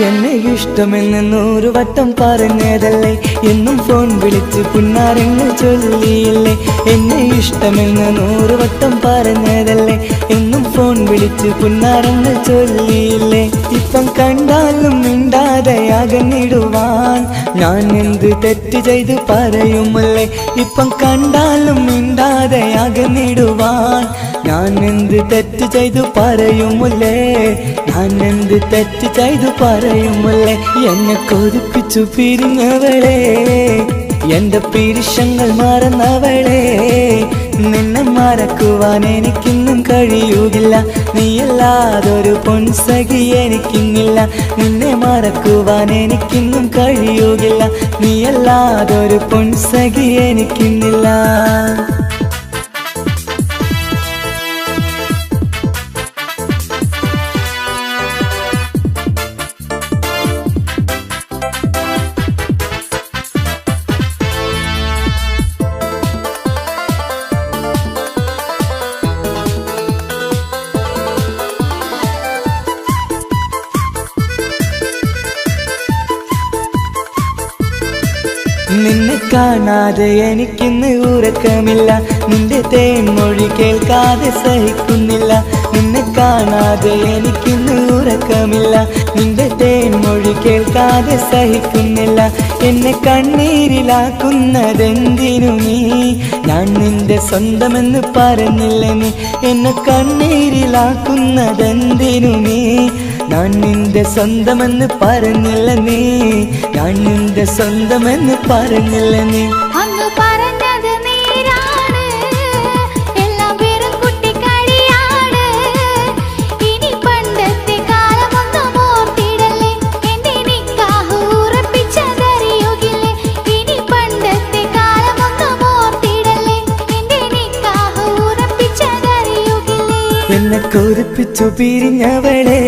എന്നെ ഇഷ്ടമെന്ന് 100 വട്ടം പറഞ്ഞതല്ലേ എന്നും ഫോൺ വിളിച്ച് പുന്നാരങ്ങൾ ചൊല്ലിയില്ലേ എന്നെ ഇഷ്ടമെന്ന് 100 വട്ടം പറഞ്ഞതല്ലേ എന്നും ഫോൺ വിളിച്ച് പുന്നാരങ്ങൾ ചൊല്ലിയില്ലേ ഇപ്പം കണ്ടാലും മിണ്ടാതെ അകന്നിടുവാൻ ഞാൻ എന്ത് തെറ്റ് ചെയ്ത് പറയുമല്ലേ ഇപ്പം കണ്ടാലും മിണ്ടാതെ അകന്നിടുവാൻ ഞാൻ എന്ത് തെറ്റ് ചെയ്തു പറയുമല്ലേ ഞാൻ എന്ത് തെറ്റ് ചെയ്തു പറയുമല്ലേ എന്നെ കൊതിപ്പിച്ചു പിരിഞ്ഞവളെ എന്റെ പീരുഷങ്ങൾ മറന്നവളെ നിന്നെ മറക്കുവാൻ എനിക്കിന്നും കഴിയുകില്ല നീയല്ലാതൊരു പൊൻസഖി എനിക്കിന്നില്ല നിന്നെ മറക്കുവാൻ എനിക്കിന്നും കഴിയുകില്ല നീയല്ലാതൊരു പൊൻസഖി എനിക്കിന്നില്ല നിന്നെ കാണാതെ എനിക്കിന്ന് ഉറക്കമില്ല നിന്റെ തേൻമൊഴി കേൾക്കാതെ സഹിക്കുന്നില്ല നിന്നെ കാണാതെ എനിക്കിന്ന് ഉറക്കമില്ല നിന്റെ തേൻമൊഴി കേൾക്കാതെ സഹിക്കുന്നില്ല എന്നെ കണ്ണീരിലാക്കുന്നതെന്തിനു നീ ഞാൻ നിന്റെ സ്വന്തമെന്ന് പറഞ്ഞില്ല നീ എന്നെ കണ്ണീരിലാക്കുന്നതെന്തിനു നീ ഞാൻ നിന്റെ സ്വന്തമെന്ന് പറഞ്ഞില്ല നീ ഞാൻ നിന്റെ സ്വന്തമെന്ന് പറഞ്ഞില്ല നീ അന്ന് പറഞ്ഞത് നേരാണ് എല്ലാം വെറും കുട്ടിക്കളിയാണ് ഇനി പണ്ടത്തെ കാലമൊന്നും ഓർത്തിടല്ലേ എന്റെ നിക്കാഹ് ഉറപ്പിച്ചതറിയുകില്ലേ ഇനി പണ്ടത്തെ കാലമൊന്നും ഓർത്തിടല്ലേ എന്റെ നിക്കാഹ് ഉറപ്പിച്ചതറിയുകില്ലേ എന്നെ കൊതിപ്പിച്ചു പിരിഞ്ഞവളെ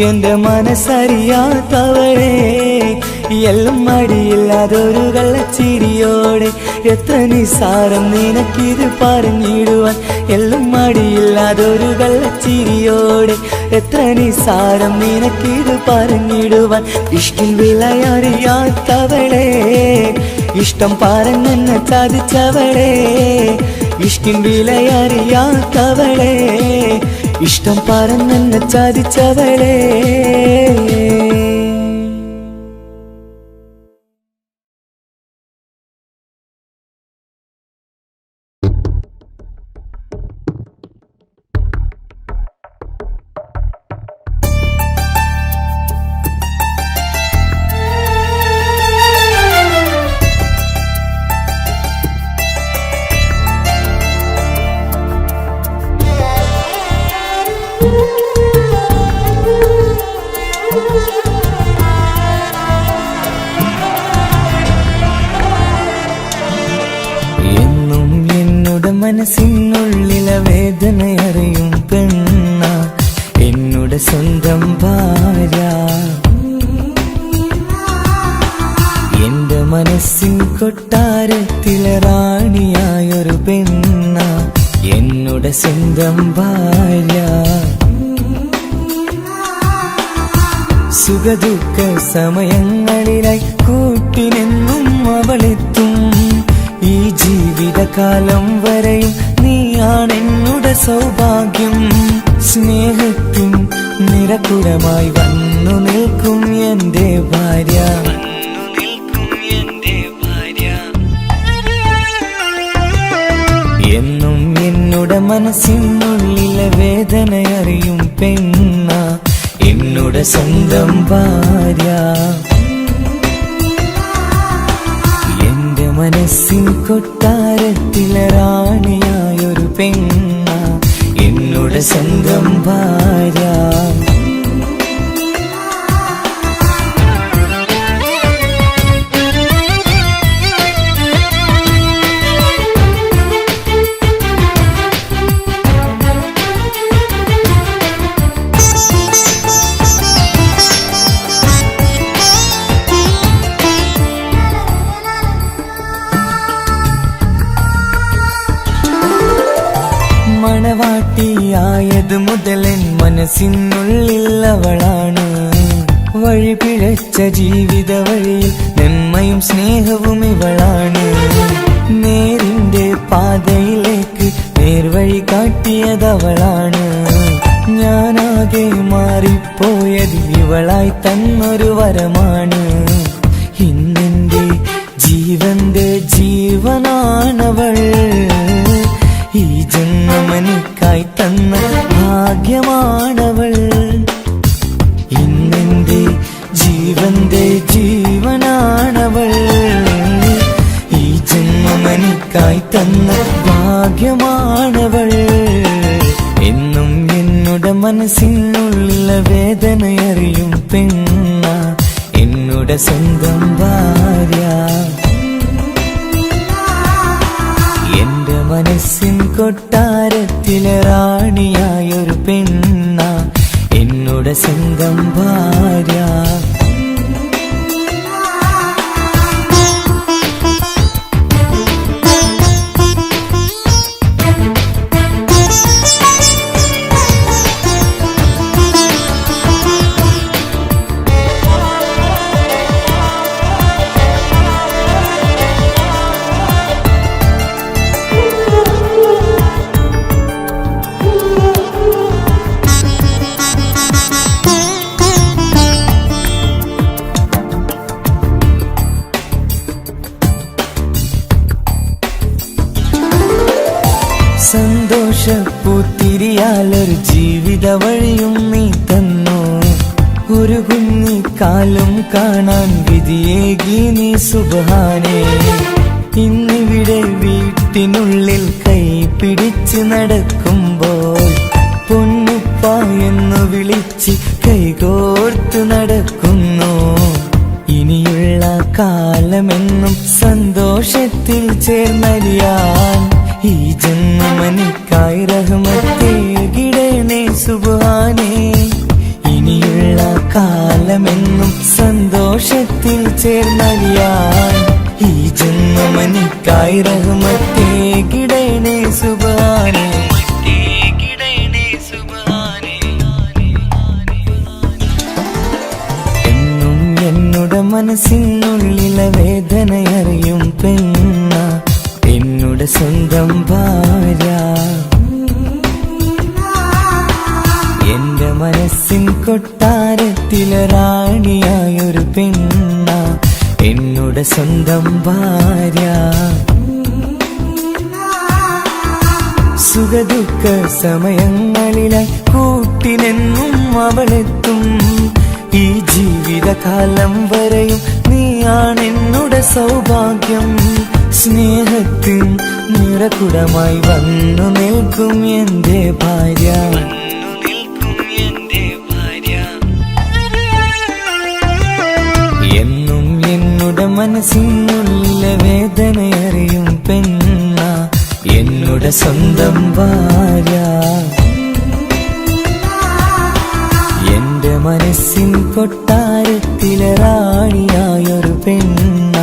എന്റെ മനസ്സറിയാത്തവളെ എല്ലാം മടിയില്ലാതൊരു കള്ളച്ചിരിയോടെ എത്ര നിസാരം നിനക്കിത് പറഞ്ഞിടുവാൻ എല്ലാം മടിയില്ലാതൊരു കള്ളച്ചിരിയോടെ എത്ര നിസാരം നിനക്കിത് പറഞ്ഞിടുവാൻ ഇഷ്കിൻ വിലയറിയാത്തവളെ ഇഷ്ടം പറഞ്ഞെന്നെ ചതിച്ചവളെ ഇഷ്കിൻ വിലയറിയാത്തവളെ ഇഷ്ടം പറഞ്ഞെന്നെ ചതിച്ചവളേ. എന്നും എന്നോട് മനസ്സിനുള്ളിലെ വേദനയറിയും പെണ്ണ എന്നോട് സ്വന്തം ഭാര്യ. എന്റെ മനസ്സിൻ കൊട്ടാരത്തിലെ റാണിയായൊരു പെണ്ണ എന്നോട് സ്വന്തം ഭാര്യ. സുഖദുഃഖ സമയങ്ങളിലായി കൂട്ടിനെന്നും അവളെത്തും. ഈ ജീവിതകാലം വരെയും നീയാണെന്നുടെ സൗഭാഗ്യം. സ്നേഹത്തിൻ നിറകുടമായി വന്നു നിൽക്കും എന്റെ ഭാര്യ. എന്നും എന്നോട് മനസ്സിനുള്ളിലെ വേദനയറിയും പെണ്ണ എന്നോട് സ്വന്തം ഭാര്യ. എന്റെ മനസ്സിൻ കൊട്ടാരത്തിലെ റാണിയായൊരു പെണ്ണ എന്നോട് സ്വന്തം ഭാര്യ. മണവാട്ടിയായത് മുതലൻ മനസ്സിനുള്ളിൽ അവളാണ്. വഴി പിഴച്ച ജീവിത വഴിയിൽ നന്മയും സ്നേഹവും ഇവളാണ്. നേരിന്റെ പാതയിലേക്ക് നേർവഴി കാട്ടിയതവളാണ്. ഞാനാകെ മാറിപ്പോയത് ഇവളായി തന്നൊരു വരമാണ്. ഇന്നെന്റെ ജീവന്റെ ജീവനാണവൾ. ഈ ജന്മമെനിക്കായി തന്ന ഭാഗ്യമാണവൾ. ഇന്നെന്റെ ജീവന്റെ ജീവനാണവൾ. ഈ ജന്മമെനിക്കായി തന്ന ഭാഗ്യമാണവൾ. എന്നും എന്നോട് മനസ്സിനുള്ളിലെ വേദനയറിയും പെണ്ണ എന്നോട് സ്വന്തം ഭാര്യ. എന്റെ മനസ്സിൻ കൊട്ടാരത്തിലെ റാണിയായൊരു പെണ്ണ എന്നോട് സ്വന്തം ഭാര്യ. സന്തോഷപ്പൂത്തിരിയാലൊരു ജീവിത വഴിയും നീ തന്നു. ഒരു കുഞ്ഞിക്കാലും കാണാൻ വിധിയേകി നീ സുബ്ഹാനേ. ഇന്നിവിടെ വീട്ടിനുള്ളിൽ കൈ പിടിച്ച് നടക്കുമ്പോൾ പൊന്നുപ്പ എന്നു വിളിച്ച് കൈകോർത്ത് നടക്കുന്നു. ഇനിയുള്ള കാലമെന്നും സന്തോഷത്തിൽ ചേർന്നലിയാൻ ഈ ജന്മനിക്കായി റഹ്മത്തേകിടണേ സുബ്ഹാനേ. ഇനിയുള്ള കാലമെന്നും സന്തോഷത്തിൽ ചേർന്നലിയാൻ ഈ ജന്മനിക്കായി റഹ്മത്തേകിടണേ സുബ്ഹാനേ. എന്നും എന്നോട് മനസ്സിനുള്ളിലെ വേദനയറിയും പെണ്ണ എന്നോട് സ്വന്തം ഭാര്യ. കൊട്ടാരത്തിലെ റാണിയായൊരു പെണ്ണ എന്നുടെ സ്വന്തം ഭാര്യ. സുഖദുഃഖ സമയങ്ങളിലായി കൂട്ടിനെന്നും അവളെത്തും. ഈ ജീവിതകാലം വരെയും നീയാണെന്നുടെ സൗഭാഗ്യം. സ്നേഹത്തിൻ നിറകുടമായി വന്നു നിൽക്കും എന്റെ ഭാര്യ. എന്നും എന്നുടെ മനസ്സിനുള്ള വേദനയറിയും പെണ്ണ എന്നുടെ സ്വന്തം ഭാര്യ. എന്റെ മനസ്സിൻ കൊട്ടാരത്തിലെ റാണിയായൊരു പെണ്ണ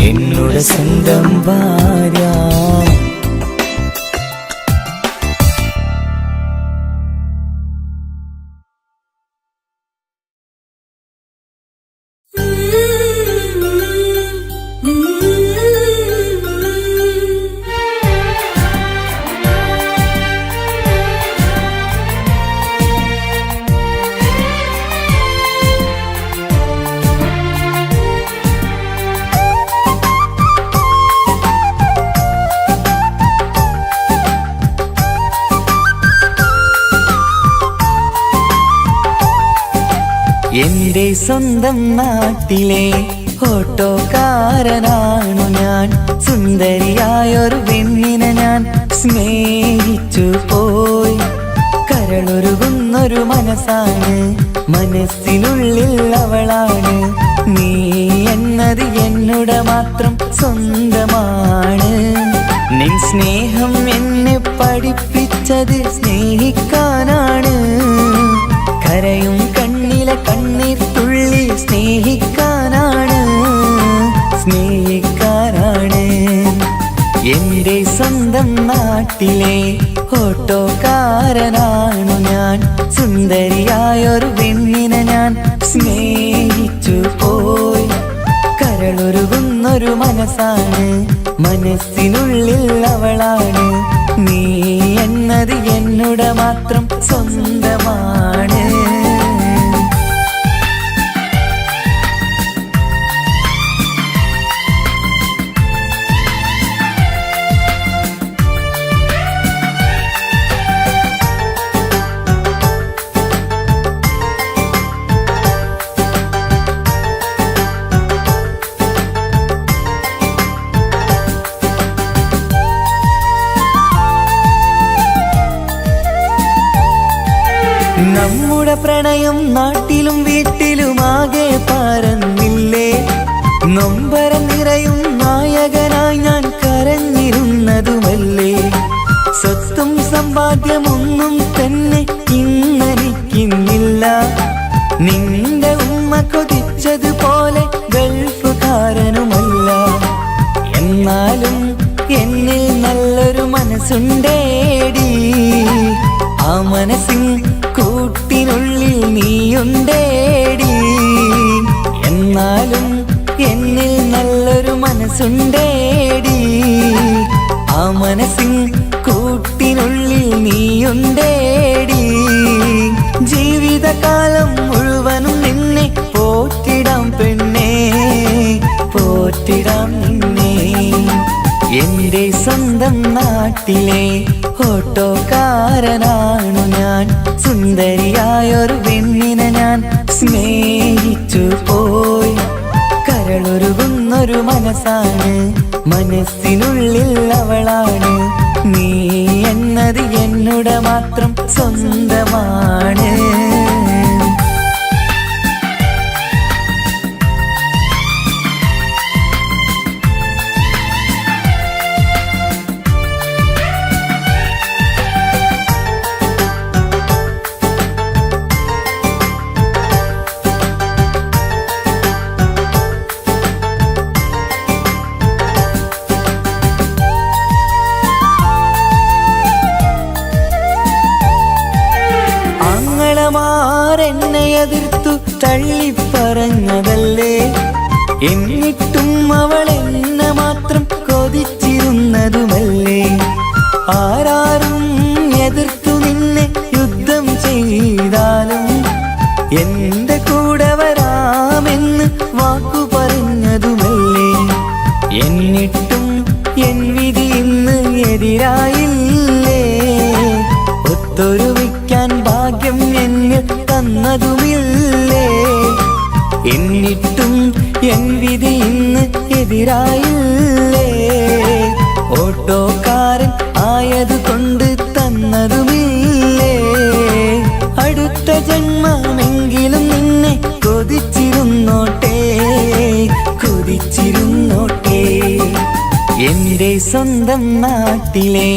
എന്നുടെ സ്വന്തം ഭാര്യ. എന്റെ സ്വന്തം നാട്ടിലെ ഓട്ടോക്കാരനാണു ഞാൻ. സുന്ദരിയായൊരു പെണ്ണിനെ ഞാൻ സ്നേഹിച്ചു പോയി. കരളൊരുകുന്നൊരു മനസ്സാണ്, മനസ്സിനുള്ളിൽ അവളാണ്. നീ എന്നത് എന്നുടെ മാത്രം സ്വന്തമാണ്. നിൻ സ്നേഹം എന്നെ പഠിപ്പിച്ചത് സ്നേഹിക്കാനാണ്. കരയും കണ്ണിലെ കണ്ണീർ തുള്ളി സ്നേഹിക്കാനാണ്, സ്നേഹിക്കാനാണ്. എന്റെ സ്വന്തം നാട്ടിലെ ഓട്ടോക്കാരനാണു ഞാൻ. സുന്ദരിയായൊരു പെണ്ണിനെ ഞാൻ സ്നേഹിച്ചു പോയി. കരളൊരുകുന്നൊരു മനസ്സാണ്, മനസ്സിനുള്ളിൽ അവളാണ്. നീ എന്നത് എന്നുടെ മാത്രം സ്വന്തമാണ്. നമ്മുടെ പ്രണയം നാട്ടിലും വീട്ടിലുമാകെ പരന്നില്ലേ. നൊമ്പരം നിറയും നായകനായി ഞാൻ കരഞ്ഞിരുന്നതുമല്ലേ. സ്വത്തും സമ്പാദ്യമൊന്നും തന്നെ ഇന്നെനിക്കിന്നില്ല. നിന്റെ ഉമ്മ കൊതിച്ചതുപോലെ ഗൾഫുകാരനുമല്ല. എന്നാലും എന്നിൽ നല്ലൊരു മനസ്സുണ്ടേടി. ആ മനസ്സിൻ കൂട്ടിനുള്ളിൽ നീയുണ്ടേടി. എന്നാലും എന്നിൽ നല്ലൊരു മനസ്സുണ്ടേടി. ആ മനസ്സിൻ കൂട്ടിനുള്ളിൽ നീയുണ്ടേടി. ജീവിതകാലം മുഴുവനും നിന്നെ പോറ്റിടാം പെണ്ണേ, പോറ്റിടാം നിന്നെ. എന്റെ സ്വന്തം നാട്ടിലെ ഓട്ടോക്കാരനാണു ഞാൻ. സുന്ദരിയായൊരു പെണ്ണിനെ ഞാൻ സ്നേഹിച്ചു പോയി. കരളൊരുകുന്നൊരു മനസ്സാണ്, മനസ്സിനുള്ളിൽ അവളാണ്. നീ എന്നത് എന്നുടെ മാത്രം സ്വന്തമാണ്. എന്നെ എതിർത്തു തള്ളിപ്പറഞ്ഞതല്ലേ. എന്നിട്ടും അവൾ എന്നെ മാത്രം കൊതിച്ചിരുന്നതുമല്ലേ. ആരാരും എതിർത്തു നിന്നെ യുദ്ധം ചെയ്താലും കൂടെ വരാമെന്ന് വാക്കു പറഞ്ഞതുമല്ലേ. എന്നിട്ടും എൻ വിധി ഇന്ന് എതിരായില്ലേ. ഒത്തൊരുമിക്കാൻ ഭാഗ്യം എന്നിൽ തന്നതുമില്ലേ. എന്നിട്ടും എൻ വിധി ഇന്ന് എതിരായില്ലേ. ഓട്ടോക്കാരൻ ആയതുകൊണ്ട് തന്നതുമില്ലേ. അടുത്ത ജന്മമെങ്കിലും നിന്നെ കൊതിച്ചിരുന്നോട്ടെ, കൊതിച്ചിരുന്നോട്ടെ. എന്റെ സ്വന്തം നാട്ടിലെ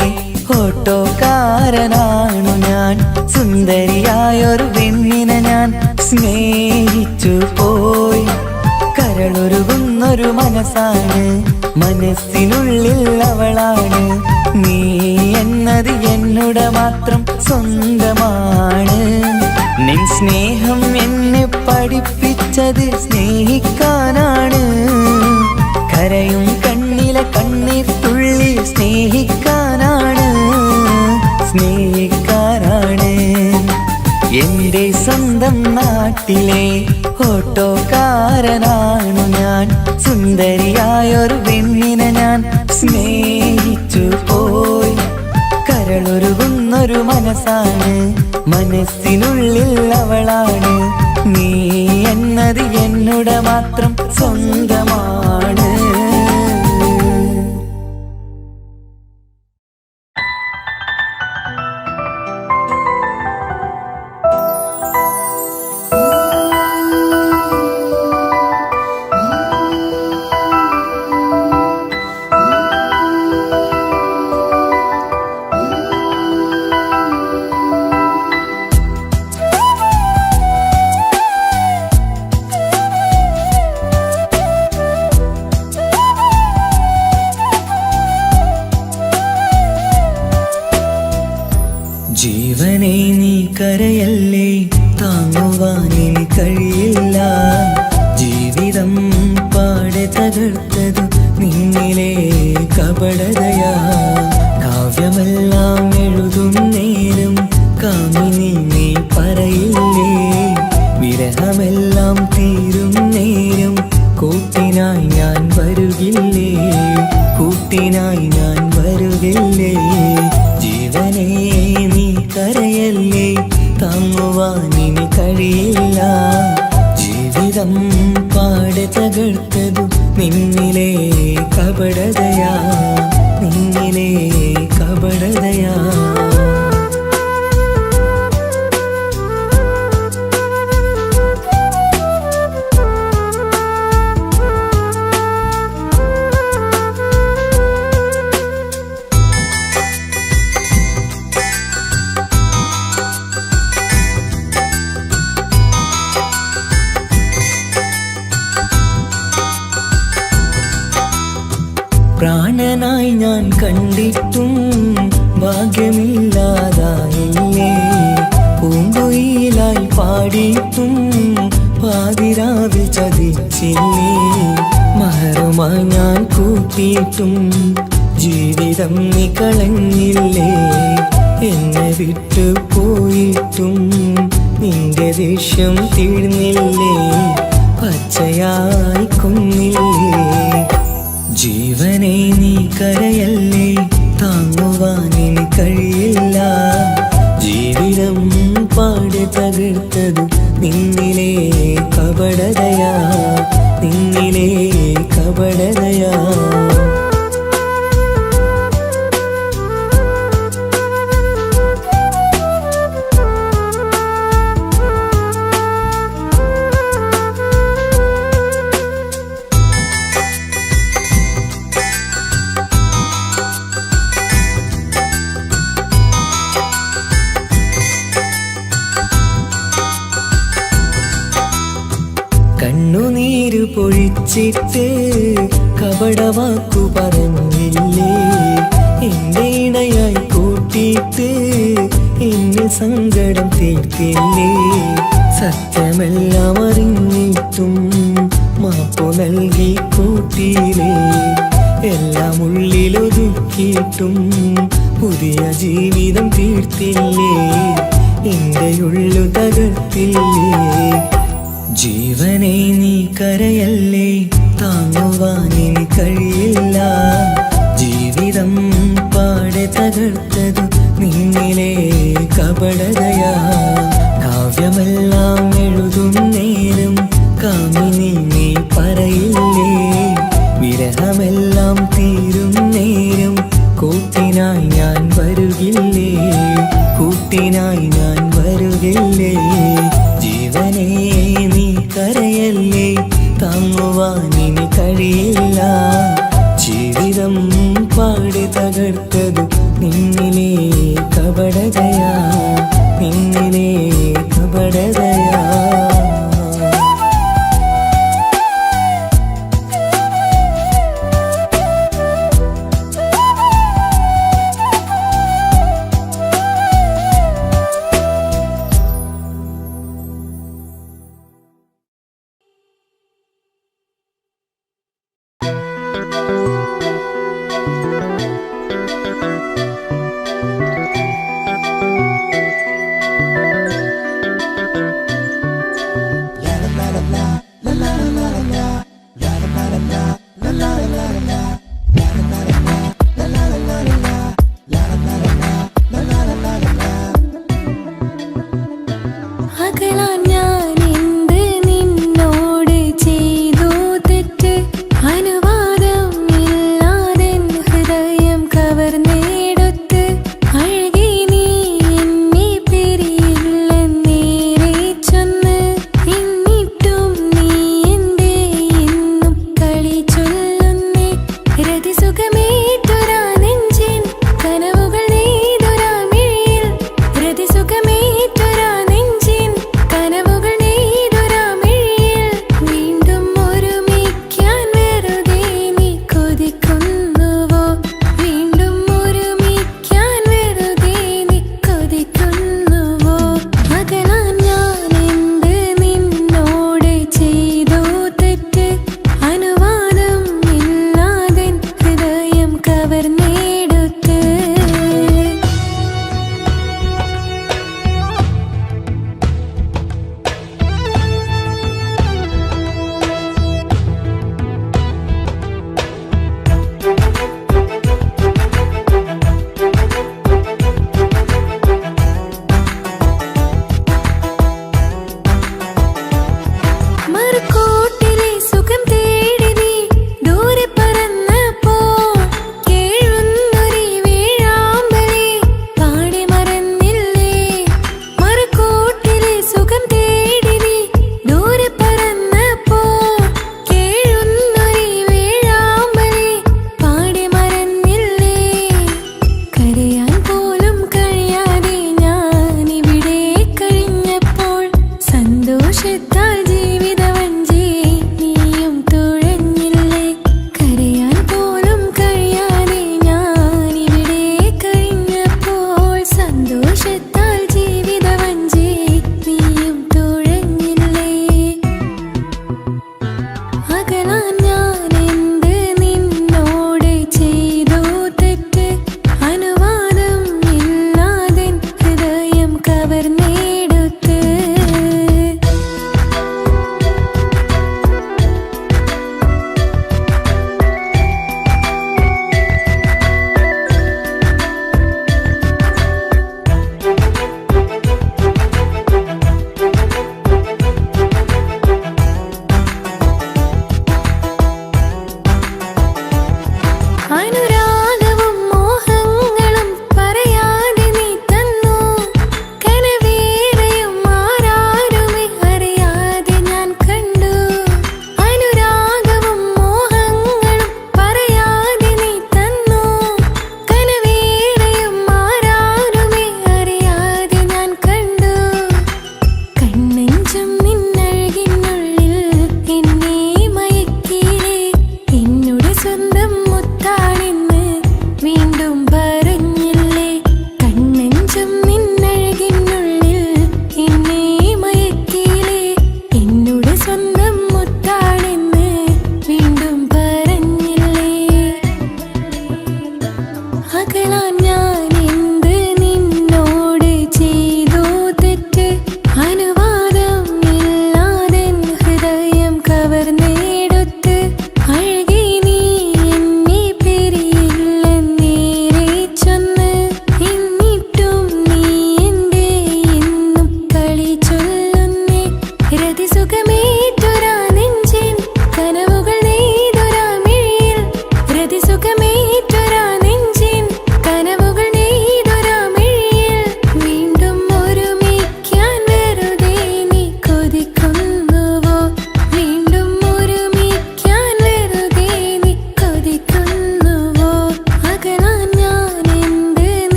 ഓട്ടോക്കാരനാണു ഞാൻ. സുന്ദരിയായൊരു പെണ്ണിനെ ഞാൻ സ്നേഹിച്ചു പോയി. കരളൊരുകുന്നൊരു മനസ്സാണ്, മനസ്സിനുള്ളിൽ അവളാണ്. നീ എന്നത് എന്നുടെ മാത്രം സ്വന്തമാണ്. നിൻ സ്നേഹം എന്നെ പഠിപ്പിച്ചത് സ്നേഹിക്കാനാണ്. കരയും കണ്ണിലെ കണ്ണീർ തുള്ളി സ്നേഹിക്കാനാണ്, സ്നേഹിക്കാനാണ്. എന്റെ സ്വന്തം നാട്ടിലെ ഓട്ടോക്കാരനാണു ഞാൻ. സുന്ദരിയായൊരു പെണ്ണിനെ ഞാൻ സ്നേഹിച്ചു പോയി. കരളൊരുകുന്നൊരു മനസ്സാണ്, മനസ്സിനുള്ളിൽ അവളാണ്. നീ എന്നത് എന്നുടെ മാത്രം സ്വന്തമാണ്. ജീവനെ നീ കരയല്ലേ, താങ്ങുവാനിനി കഴിയില്ല. ജീവിതം പാടെ തകർത്തത് നിന്നിലെ കപടതയാ. കാവ്യമെല്ലാം എഴുതും നേരം കാമിനി നീ പറയില്ലേ. വിരഹമെല്ലാം തീരും നേരം കൂട്ടിനായി ഞാൻ വരുകില്ലേ, കൂട്ടിനായി ഞാൻ വരുകില്ലേ. ജീവനെ നീ കരയല്ലേ, താങ്ങുവാനിനി കഴിയില്ല. ജീവിതം പാടെ തകർത്തതു നിന്നിലെ കപടതയാ, നിന്നിലെ കപടതയാ. പ്രാണനായി ഞാൻ കണ്ടിട്ടും ഭാഗ്യമില്ലാതായില്ലേ. പൂങ്കുയിലായി പാടിയിട്ടും പാതിരാവിൽ ചതിച്ചില്ലേ. മഹറുമായി ഞാൻ കൂട്ടിയിട്ടും ജീവിതം നീ കളഞ്ഞില്ലേ. എന്നെ വിട്ടു പോയിട്ടും നിന്റെ ദേഷ്യം തീർന്നില്ലേ, പച്ചയായി കൊന്നില്ലേ. ജീവനെ നീ കരയല്ലേ, താങ്ങുവാനിനി കഴിയില്ല. ജീവിതം പാടെ തകർത്തത് നിന്നിലെ കപടതയാ, നിന്നിലെ കപടതയാ. കണ്ണുനീര് പൊഴിച്ചിട്ട് കപടവാക്കു പറഞ്ഞില്ലേ. എന്റെ ഇണയായി കൂട്ടിയിട്ട് എന്നെ സങ്കടം തീർത്തില്ലേ. സത്യമെല്ലാം അറിഞ്ഞിട്ടും മാപ്പു നൽകി കൂട്ടിയില്ലേ. എല്ലാം ഉള്ളിലൊതുക്കിയിട്ടും പുതിയ ജീവിതം തീർത്തില്ലേ. എന്റെ ഉള്ളു തകർത്തില്ലേ. ജീവനെ നീ കരയല്ലേ, താങ്ങുവാനിനി കഴിയില്ല. ജീവിതം പാടെ തകർത്തതു നിന്നിലെ കപടതയാ. കാവ്യമെല്ലാം എഴുതും നേരം കാമിനി നീ പറയില്ലേ, വിരഹമെല്ലാം തീരും നേരം കൂട്ടിനായി ഞാൻ വരുകില്ലേ, കൂട്ടിനായി ഞാൻ വരുകില്ലേ. ജീവനെ നീ കരയല്ലേ, താങ്ങുവാനിനി കഴിയില്ല. ജീവിതം പാടി തകർത്ത